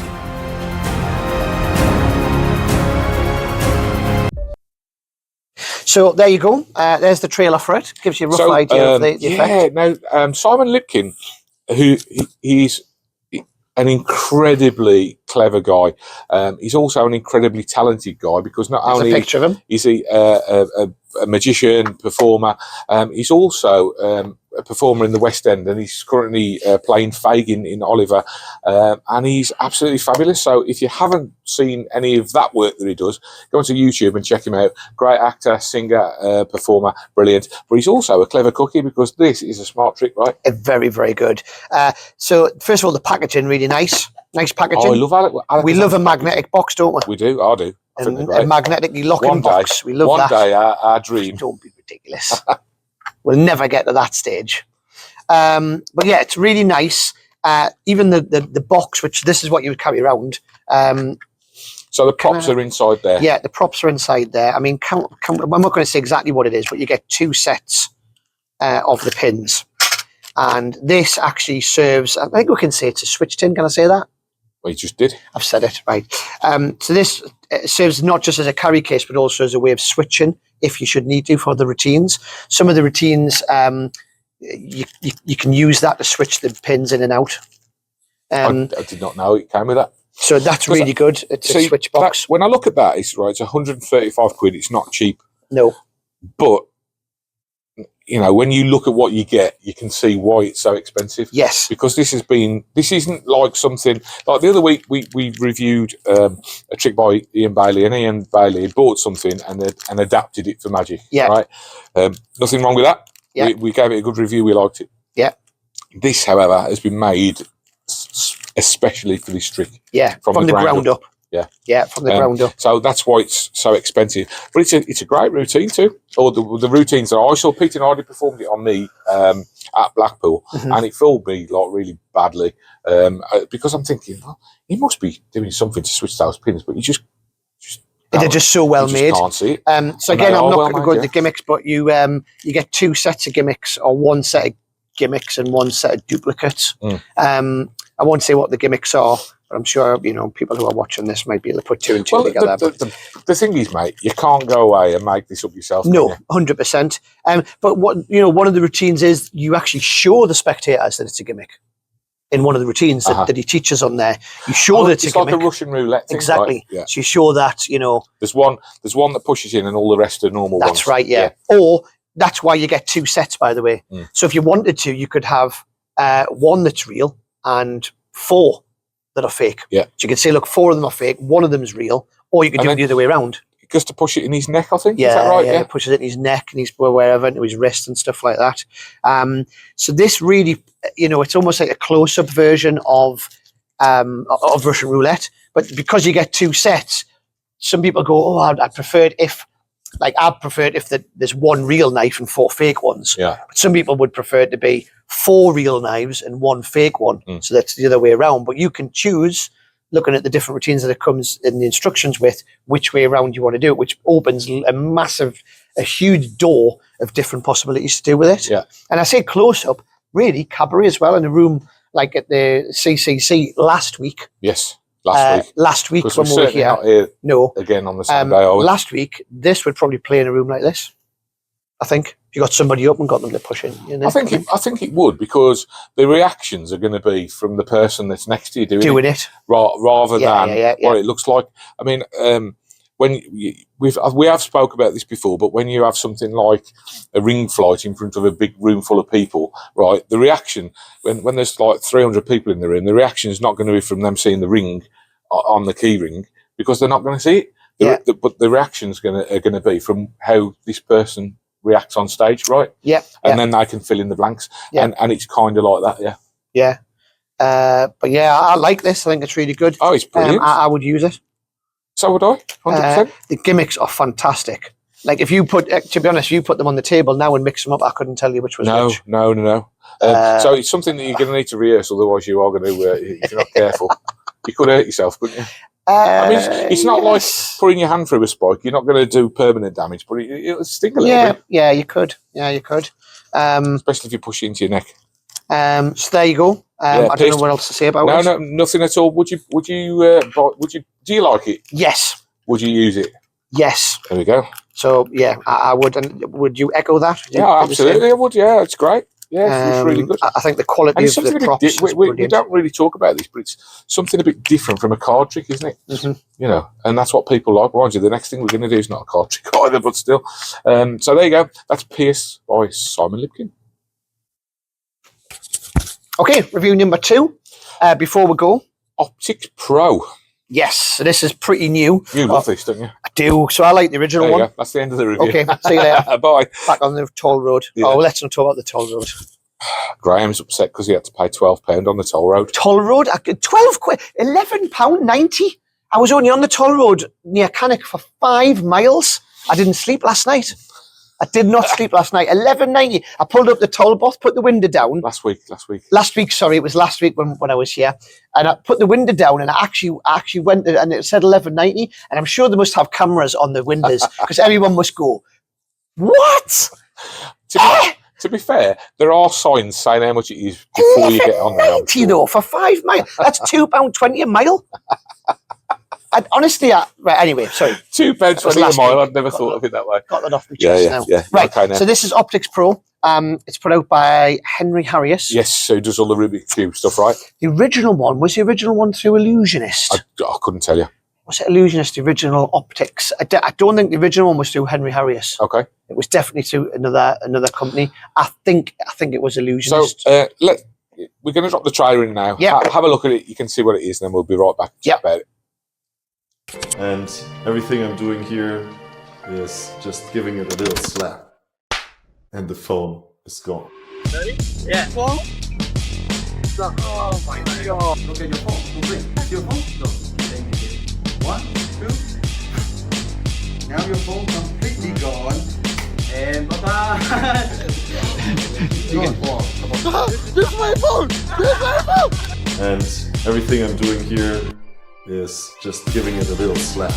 So there you go. There's the trailer for it. Gives you a rough idea of the effect. Now Simon Lipkin, he's an incredibly clever guy. He's also an incredibly talented guy, because not There's only a picture of him. is he a magician, performer, he's also a performer in the West End, and he's currently playing Fagin in Oliver, and he's absolutely fabulous. So if you haven't seen any of that work that he does, go onto YouTube and check him out. Great actor, singer, performer, brilliant. But he's also a clever cookie, because this is a smart trick, right? Very, very good. So first of all, the packaging, really nice. Nice packaging. Oh, I love Alec. We love a magnetic box, don't we? We do, I do. I think they're A great. magnetically locking box. We love One that. day, our dream. Don't be ridiculous. We'll never get to that stage. But yeah, it's really nice. Even the box, which this is what you would carry around. So the props are inside there. Yeah, the props are inside there. I mean, I'm not going to say exactly what it is, but you get 2 sets of the pins. And this actually serves, I think we can say it's a switch tin. Can I say that? Well, you just did. I've said it, right. So this serves not just as a carry case, but also as a way of switching if you should need to for the routines. Some of the routines, you can use that to switch the pins in and out. I did not know it came with that. So that's really good. It's a switch box. When I look at that, it's right. It's 135 quid. It's not cheap. No. But you know, when you look at what you get, you can see why it's so expensive. Yes. Because this isn't like something like the other week we reviewed a trick by Ian Bailey, and Ian Bailey had bought something and adapted it for Magic. Yeah. Right. Nothing wrong with that. Yeah. We gave it a good review. We liked it. Yeah. This, however, has been made especially for this trick. Yeah. From the ground up. Yeah. Yeah, from the ground up. So that's why it's so expensive. But it's a great routine too. Or the routines that I saw, Pete and Hardy performed it on me at Blackpool, and it fooled me like really badly because I'm thinking, well, he must be doing something to switch those pins, but you just they're just so well made. Can't see it. So again, I'm not going to go into gimmicks, but you get 2 sets of gimmicks, or 1 set of gimmicks and 1 set of duplicates. I won't say what the gimmicks are, but I'm sure people who are watching this might be able to put 2 and 2 together. The thing is, mate, you can't go away and make this up yourself. No, 100%. But what one of the routines is you actually show the spectators that it's a gimmick. In one of the routines that he teaches on there, you show that it's a gimmick. It's like a Russian roulette thing, exactly. Right? Yeah. So you show that there's one that pushes in, and all the rest are normal ones. That's right. Yeah. Or that's why you get 2 sets, by the way. So if you wanted to, you could have 1 that's real and 4 that are fake. Yeah. So you can say, look, 4 of them are fake, 1 of them is real, or you could do it the other way around. Just to push it in his neck, I think. Yeah, is that right? Yeah, it pushes it in his neck and wherever, into his wrist and stuff like that. So this really, it's almost like a close-up version of Russian roulette. But because you get 2 sets, some people go, oh, I'd prefer it if there's 1 real knife and 4 fake ones. Yeah. But some people would prefer it to be 4 real knives and 1 fake one. So that's the other way around. But you can choose, looking at the different routines that it comes in the instructions with, which way around you want to do it, which opens a huge door of different possibilities to do with it. Yeah. And I say close up, really, cabaret as well, in a room like at the CCC last week. Yes. Last week when we were here. Not here no. Again on the same day. Last week, this would probably play in a room like this. I think if you got somebody up and got them to push in. I think it would, because the reactions are going to be from the person that's next to you doing it. Rather than what it looks like. I mean, when we have spoke about this before, but when you have something like a ring flight in front of a big room full of people, right? The reaction when there's like 300 people in the room, the reaction is not going to be from them seeing the ring on the key ring, because they're not going to see it. But the reaction's are going to be from how this person reacts on stage, right? Yeah. And then they can fill in the blanks. Yeah. And it's kind of like that, yeah. Yeah. But yeah, I like this. I think it's really good. Oh, it's brilliant. I would use it. So would I, 100%. The gimmicks are fantastic. Like if you put, to be honest, if you put them on the table now and mix them up, I couldn't tell you which was which. No. So it's something that you're going to need to rehearse, otherwise you are going to, if you're not careful, you could hurt yourself, couldn't you? I mean, it's not like putting your hand through a spike. You're not going to do permanent damage, but it'll sting a little bit. Yeah, you could. Yeah, you could. Especially if you push it into your neck. So there you go. I don't know what else to say about it. No, nothing at all. Do you like it? Yes. Would you use it? Yes. There we go. So yeah, I would. And would you echo that? Yeah, absolutely. I would. Yeah, it's great. Yeah, it's really good. I think the quality of the props is brilliant. We don't really talk about this, but it's something a bit different from a card trick, isn't it? Mm-hmm. You know, and that's what people like. Mind you, the next thing we're going to do is not a card trick either, but still. So there you go. That's Pierce by Simon Lipkin. Okay, review number 2. Before we go, Optics Pro. Yes, so this is pretty new. You love this, don't you? I do. So I like the original one. Go. That's the end of the review. Okay, see you later. Bye. Back on the toll road. Yeah. Oh, let's not talk about the toll road. Graham's upset because he had to pay £12 on the toll road. Toll road? 12 quid? £11.90? I was only on the toll road near Cannock for 5 miles. I didn't sleep last night. I did not sleep last night. £11.90. I pulled up the toll booth, put the window down. Last week. Sorry, it was last week when I was here. And I put the window down and I actually went and it said £11.90. And I'm sure they must have cameras on the windows because everyone must go, what? To be fair, there are signs saying how much it is before you get on there. £11.90 though, for 5 miles. That's £2.20 a mile. Honestly, right, anyway, sorry. £2.20 a mile. I'd never thought of it that way. Got that off my chest now. Yeah. Right, okay, so this is Optics Pro. It's put out by Henry Harris. Yes, so he does all the Rubik's Cube stuff, right? The original one, was the original one through Illusionist? I couldn't tell you. Was it Illusionist, the original Optics? I don't think the original one was through Henry Harris. Okay. It was definitely through another company. I think it was Illusionist. So we're going to drop the trailer in now. Yeah. Have a look at it. You can see what it is, and then we'll be right back to chat about it. And everything I'm doing here is just giving it a little slap. And the phone is gone. Ready? Yeah. Phone? Oh my god. Look at your phone. Look, your phone. Look. 1, 2. Now your phone completely gone. And bye-bye. This is my phone. And everything I'm doing here is just giving it a little slap.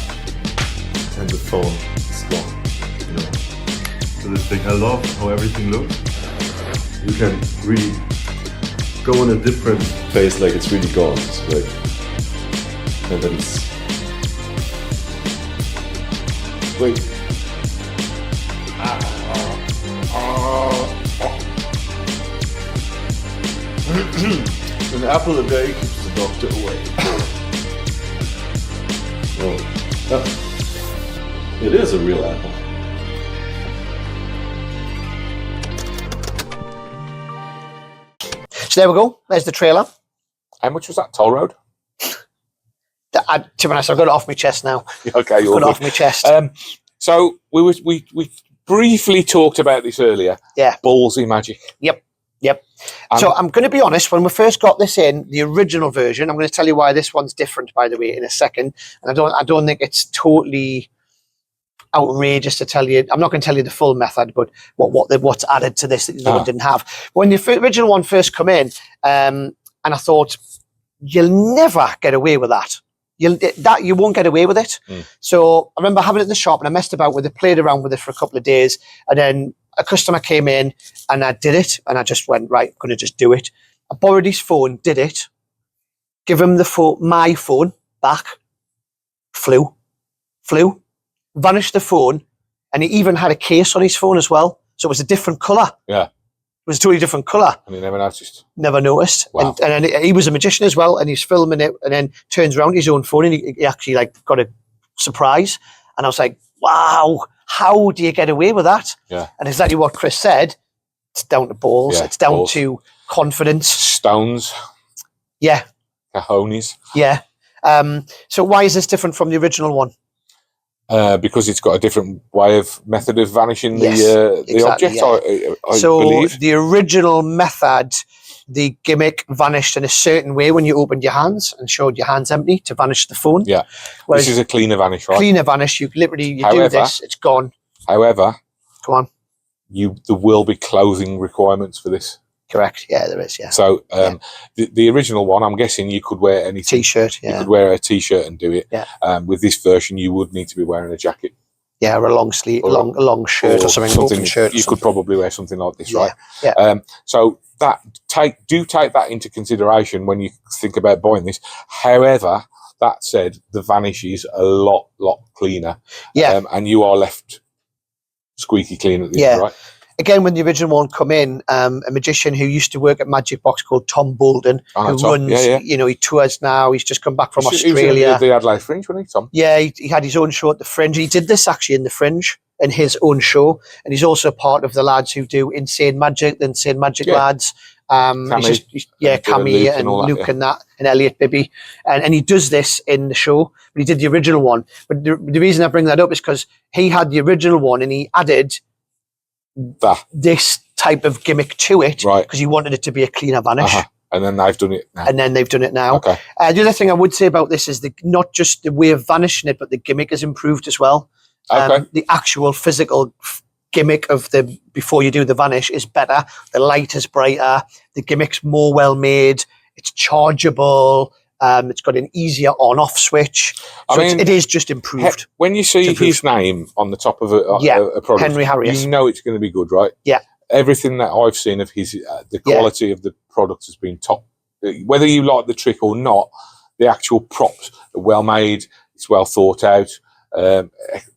And the phone is gone. You know. So this thing, I love how everything looks. You can really go in a different phase, like it's really gone. It's great. And then it's wait. An apple a day keeps the doctor away. Oh, it is a real apple. So there we go. There's the trailer. How much was that toll road? To be honest, I've got it off my chest now. Okay, you're got it off my chest. So we briefly talked about this earlier. Yeah. Ballsy magic. Yep. So I'm going to be honest, when we first got this in, the original version, I'm going to tell you why this one's different, by the way, in a second. And I don't think it's totally outrageous to tell you. I'm not going to tell you the full method, but what's added to this that the other one didn't have. When the original one first come in, and I thought, you'll never get away with that. You won't get away with it. So I remember having it in the shop and I messed about with it, played around with it for a couple of days, and then a customer came in and I did it, and I just went, right, I'm going to just do it. I borrowed his phone, did it, give him my phone back, flew, vanished the phone, and he even had a case on his phone as well. So it was a different colour. Yeah. It was a totally different colour. And you never noticed? Never noticed. Wow. And he was a magician as well, and he's filming it and then turns around his own phone and he actually got a surprise. And I was like, wow, how do you get away with that? Yeah. And exactly what Chris said, it's down to balls. Yeah, it's down balls. to confidence. Stones. Yeah. Cajones. Yeah. So why is this different from the original one? Because it's got a different method of vanishing Yes, the exactly, object, yeah. I So believe. the original method, the gimmick vanished in a certain way when you opened your hands and showed your hands empty to vanish the phone. Yeah. Whereas this is a cleaner vanish, right? cleaner vanish, you literally However, do this, it's gone. However, Go on. there will be clothing requirements for this. Correct. Yeah, there is. Yeah. So the original one, I'm guessing you could wear any T-shirt. Yeah. You could wear a T-shirt and do it. Yeah. With this version, you would need to be wearing a jacket. Yeah, or a long sleeve, a long shirt or something. Open shirt. You could probably wear something like this, right? Yeah. So take that into consideration when you think about buying this. However, that said, the vanish is a lot cleaner. Yeah. And you are left squeaky clean at the end, right? Again, when the original one come in, a magician who used to work at Magicbox called Tom Bolden, who runs, he tours now. He's just come back from Australia. He was the Adelaide Fringe, wasn't he, Tom? Yeah, he had his own show at the Fringe. He did this actually in the Fringe, in his own show. And he's also part of the lads who do Insane Magic, the Insane Magic lads. Cammy and Luke and that, and Elliot Bibby. And he does this in the show, but he did the original one. But the reason I bring that up is because he had the original one and he added this type of gimmick to it, right? Because he wanted it to be a cleaner vanish. And then they've done it now. Okay. The other thing I would say about this is not just the way of vanishing it, but the gimmick is improved as well. Okay. The actual physical gimmick of before you do the vanish is better. The light is brighter. The gimmick's more well made. It's chargeable. It's got an easier on-off switch. So it is just improved. When you see his name on the top of a product, Henry Harris, you know it's going to be good, right? Yeah. Everything that I've seen of his, the quality of the product has been top. Whether you like the trick or not, the actual props are well made. It's well thought out,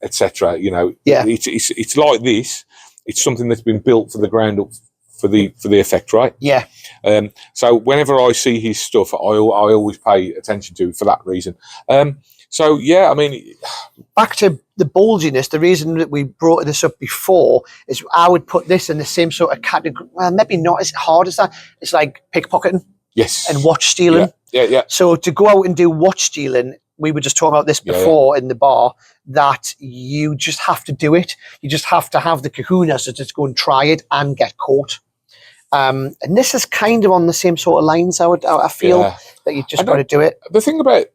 etc. It's like this. It's something that's been built for the ground up for the effect, right? Yeah. So whenever I see his stuff, I always pay attention to it for that reason. Back to the bulginess, the reason that we brought this up before is I would put this in the same sort of category. Well, maybe not as hard as that. It's like pickpocketing. Yes. And watch stealing. Yeah. So to go out and do watch stealing, we were just talking about this before in the bar, that you just have to do it. You just have to have the kahunas to just go and try it and get caught. And this is kind of on the same sort of lines, I feel, that you just got to do it. The thing about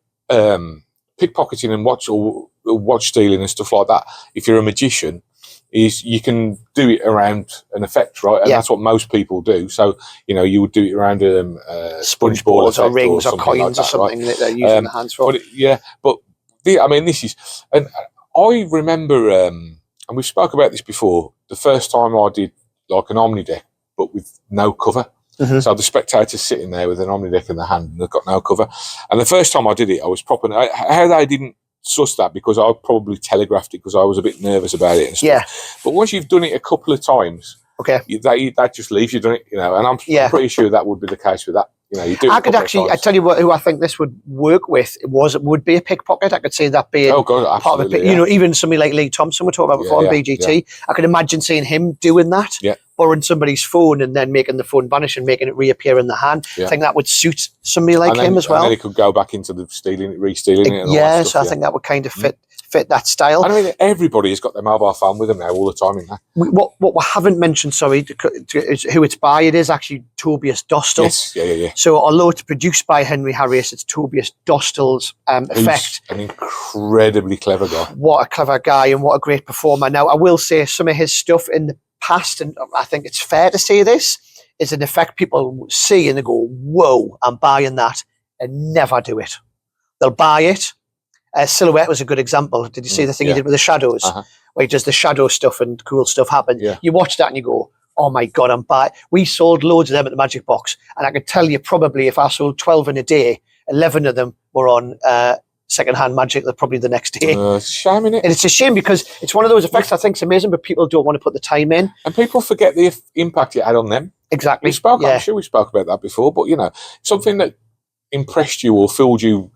pickpocketing and watch stealing and stuff like that, if you're a magician, is you can do it around an effect, right? And that's what most people do. So, you would do it around sponge ball or rings or coins or something that they're using the hands for. This is, and I remember, and we've spoke about this before, the first time I did like an Omni deck, but with no cover. Mm-hmm. So the spectator's sitting there with an Omni deck in the hand and they've got no cover. And the first time I did it, I was proper. How they didn't suss that, because I probably telegraphed it because I was a bit nervous about it and stuff. Yeah. But once you've done it a couple of times, that just leaves you done it, and I'm pretty sure that would be the case with that. You do. I could actually, I tell you what, who I think this would work with would be a pickpocket. I could see that being part of a even somebody like Lee Thompson we talked about before on BGT. I could imagine seeing him doing that, borrowing somebody's phone and then making the phone vanish and making it reappear in the hand. I think that would suit somebody like him as well. And then he could go back into the re-stealing it. And all that stuff, I think that would kind of fit that style. I mean, everybody has got their mobile phone with them now all the time. What we haven't mentioned, is who it's by. It is actually Tobias Dostal. Yes, yeah. So although it's produced by Henry Harris, it's Tobias Dostal's effect. An incredibly clever guy. What a clever guy and what a great performer. Now, I will say some of his stuff in the past, and I think it's fair to say this, is an effect people see and they go, whoa, I'm buying that, and never do it. They'll buy it. Silhouette was a good example. Did you see the thing he did with the shadows? Where he does the shadow stuff and cool stuff happen. You watch that and you go, oh my God, I'm buying. We sold loads of them at the Magic Box. And I could tell you probably if I sold 12 in a day, 11 of them were on second-hand magic probably the next day. Shame, innit? And it's a shame because it's one of those effects I think is amazing, but people don't want to put the time in. And people forget the impact it had on them. Exactly. I'm sure we spoke about that before, but something that impressed you or filled you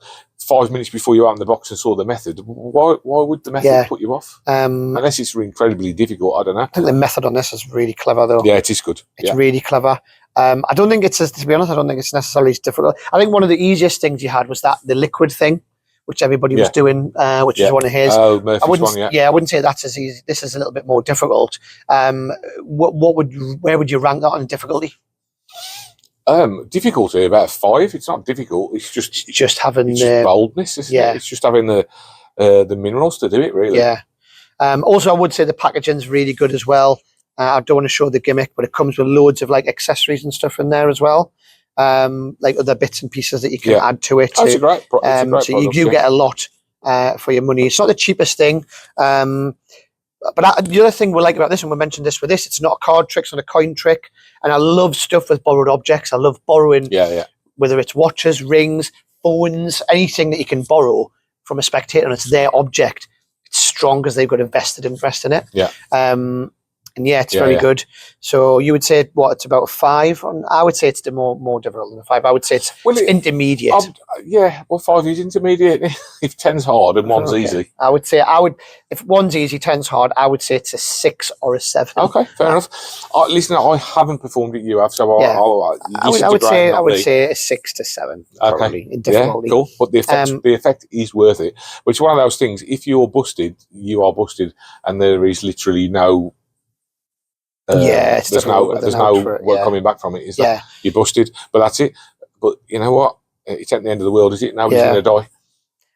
5 minutes before you opened the box and saw the method, why would the method put you off? Unless it's incredibly difficult, I don't know. I think the method on this is really clever, though. Yeah, it is good. It's really clever. I don't think to be honest, I don't think it's necessarily as difficult. I think one of the easiest things you had was the liquid thing, which everybody was doing, which is one of his. Oh, Murphy's one, I wouldn't say that's as easy. This is a little bit more difficult. Where would you rank that on difficulty? Difficulty about 5. It's not difficult. It's just having boldness, isn't it? It's just having the minerals to do it, really. Yeah. Also, I would say the packaging's really good as well. I don't want to show the gimmick, but it comes with loads of like accessories and stuff in there as well. Like other bits and pieces that you can add to it. Oh, it's a great product, so you get a lot for your money. It's not the cheapest thing. But the other thing we like about this, and we mentioned this with this, it's not a card trick, it's not a coin trick. And I love stuff with borrowed objects. I love borrowing, whether it's watches, rings, phones, anything that you can borrow from a spectator and it's their object. It's strong because they've got a vested interest in it. Yeah. And it's very good. So you would say it's about a 5. I would say it's the more difficult than a 5. I would say it's intermediate. 5 is intermediate. If 10's hard and 1's easy. I would say if 1's easy, 10's hard, I would say it's a 6 or a 7. Okay, fair enough. Listen, I haven't performed it, you have, so I would say a 6 to 7, probably, in difficulty. Yeah, cool. But the effect is worth it. But it's one of those things, if you're busted, you are busted, and there is literally no... there's no coming back from it. Is that you're busted? But that's it. But you know what? It's at the end of the world, is it? Nobody's going to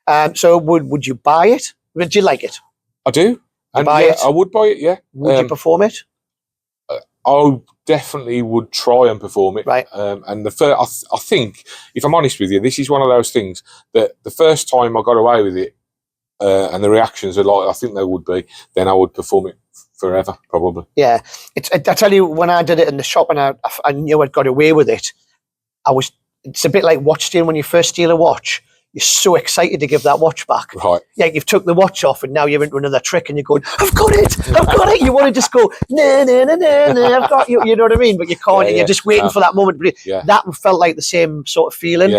die. So would you buy it? Would you like it? I do. And I would buy it. Yeah. Would you perform it? I definitely would try and perform it. Right. And I think, if I'm honest with you, this is one of those things that the first time I got away with it, and the reactions are like I think they would be, then I would perform it forever, probably. Yeah, I tell you, when I did it in the shop and I knew I'd got away with it, it's a bit like watch stealing. When you first steal a watch, you're so excited to give that watch back. Right. Yeah, you've took the watch off and now you're into another trick and you're going, I've got it. You want to just go, no, I've got you. You know what I mean? But you can't, and you're just waiting for that moment. That felt like the same sort of feeling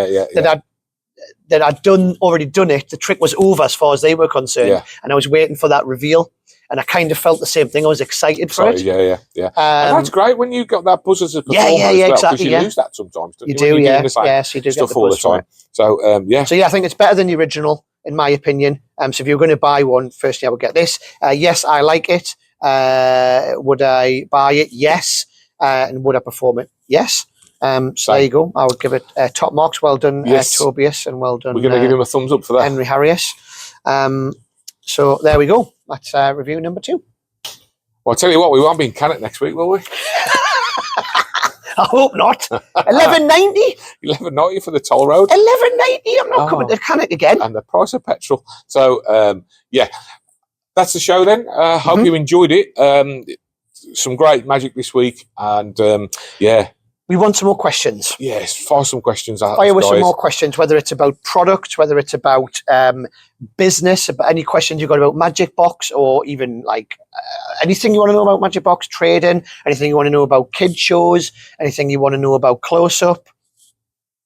that I'd already done it. The trick was over as far as they were concerned. And I was waiting for that reveal. And I kind of felt the same thing. I was excited for it. Yeah. And that's great when you got that buzz as a performer as well, exactly. Because you lose that sometimes. You do, yes, you do stuff get the all the buzz time. So, So, I think it's better than the original, in my opinion. So, if you're going to buy one, firstly, I would get this. Yes, I like it. Would I buy it? Yes. And would I perform it? Yes. So there you go. I would give it top marks. Well done, Tobias, and well done. We're going to give him a thumbs up for that. Henry Harris. So there we go. That's review number 2. Well, I'll tell you what, we won't be in Cannock next week, will we? I hope not. 11.90. 11.90 for the toll road. 11.90. I'm not coming to Cannock again. And the price of petrol. So that's the show then. Hope you enjoyed it. Some great magic this week, and we want some more questions. Yes, fire some questions out. Fire with some more questions, whether it's about product, whether it's about business, about any questions you've got about Magicbox, or even like anything you want to know about Magicbox, trading, anything you want to know about kid shows, anything you want to know about close-up.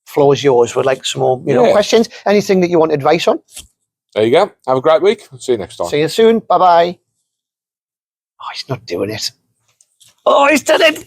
Floor is yours. We'd like some more questions. Anything that you want advice on. There you go. Have a great week. See you next time. See you soon. Bye-bye. Oh, he's not doing it. Oh, he's done it.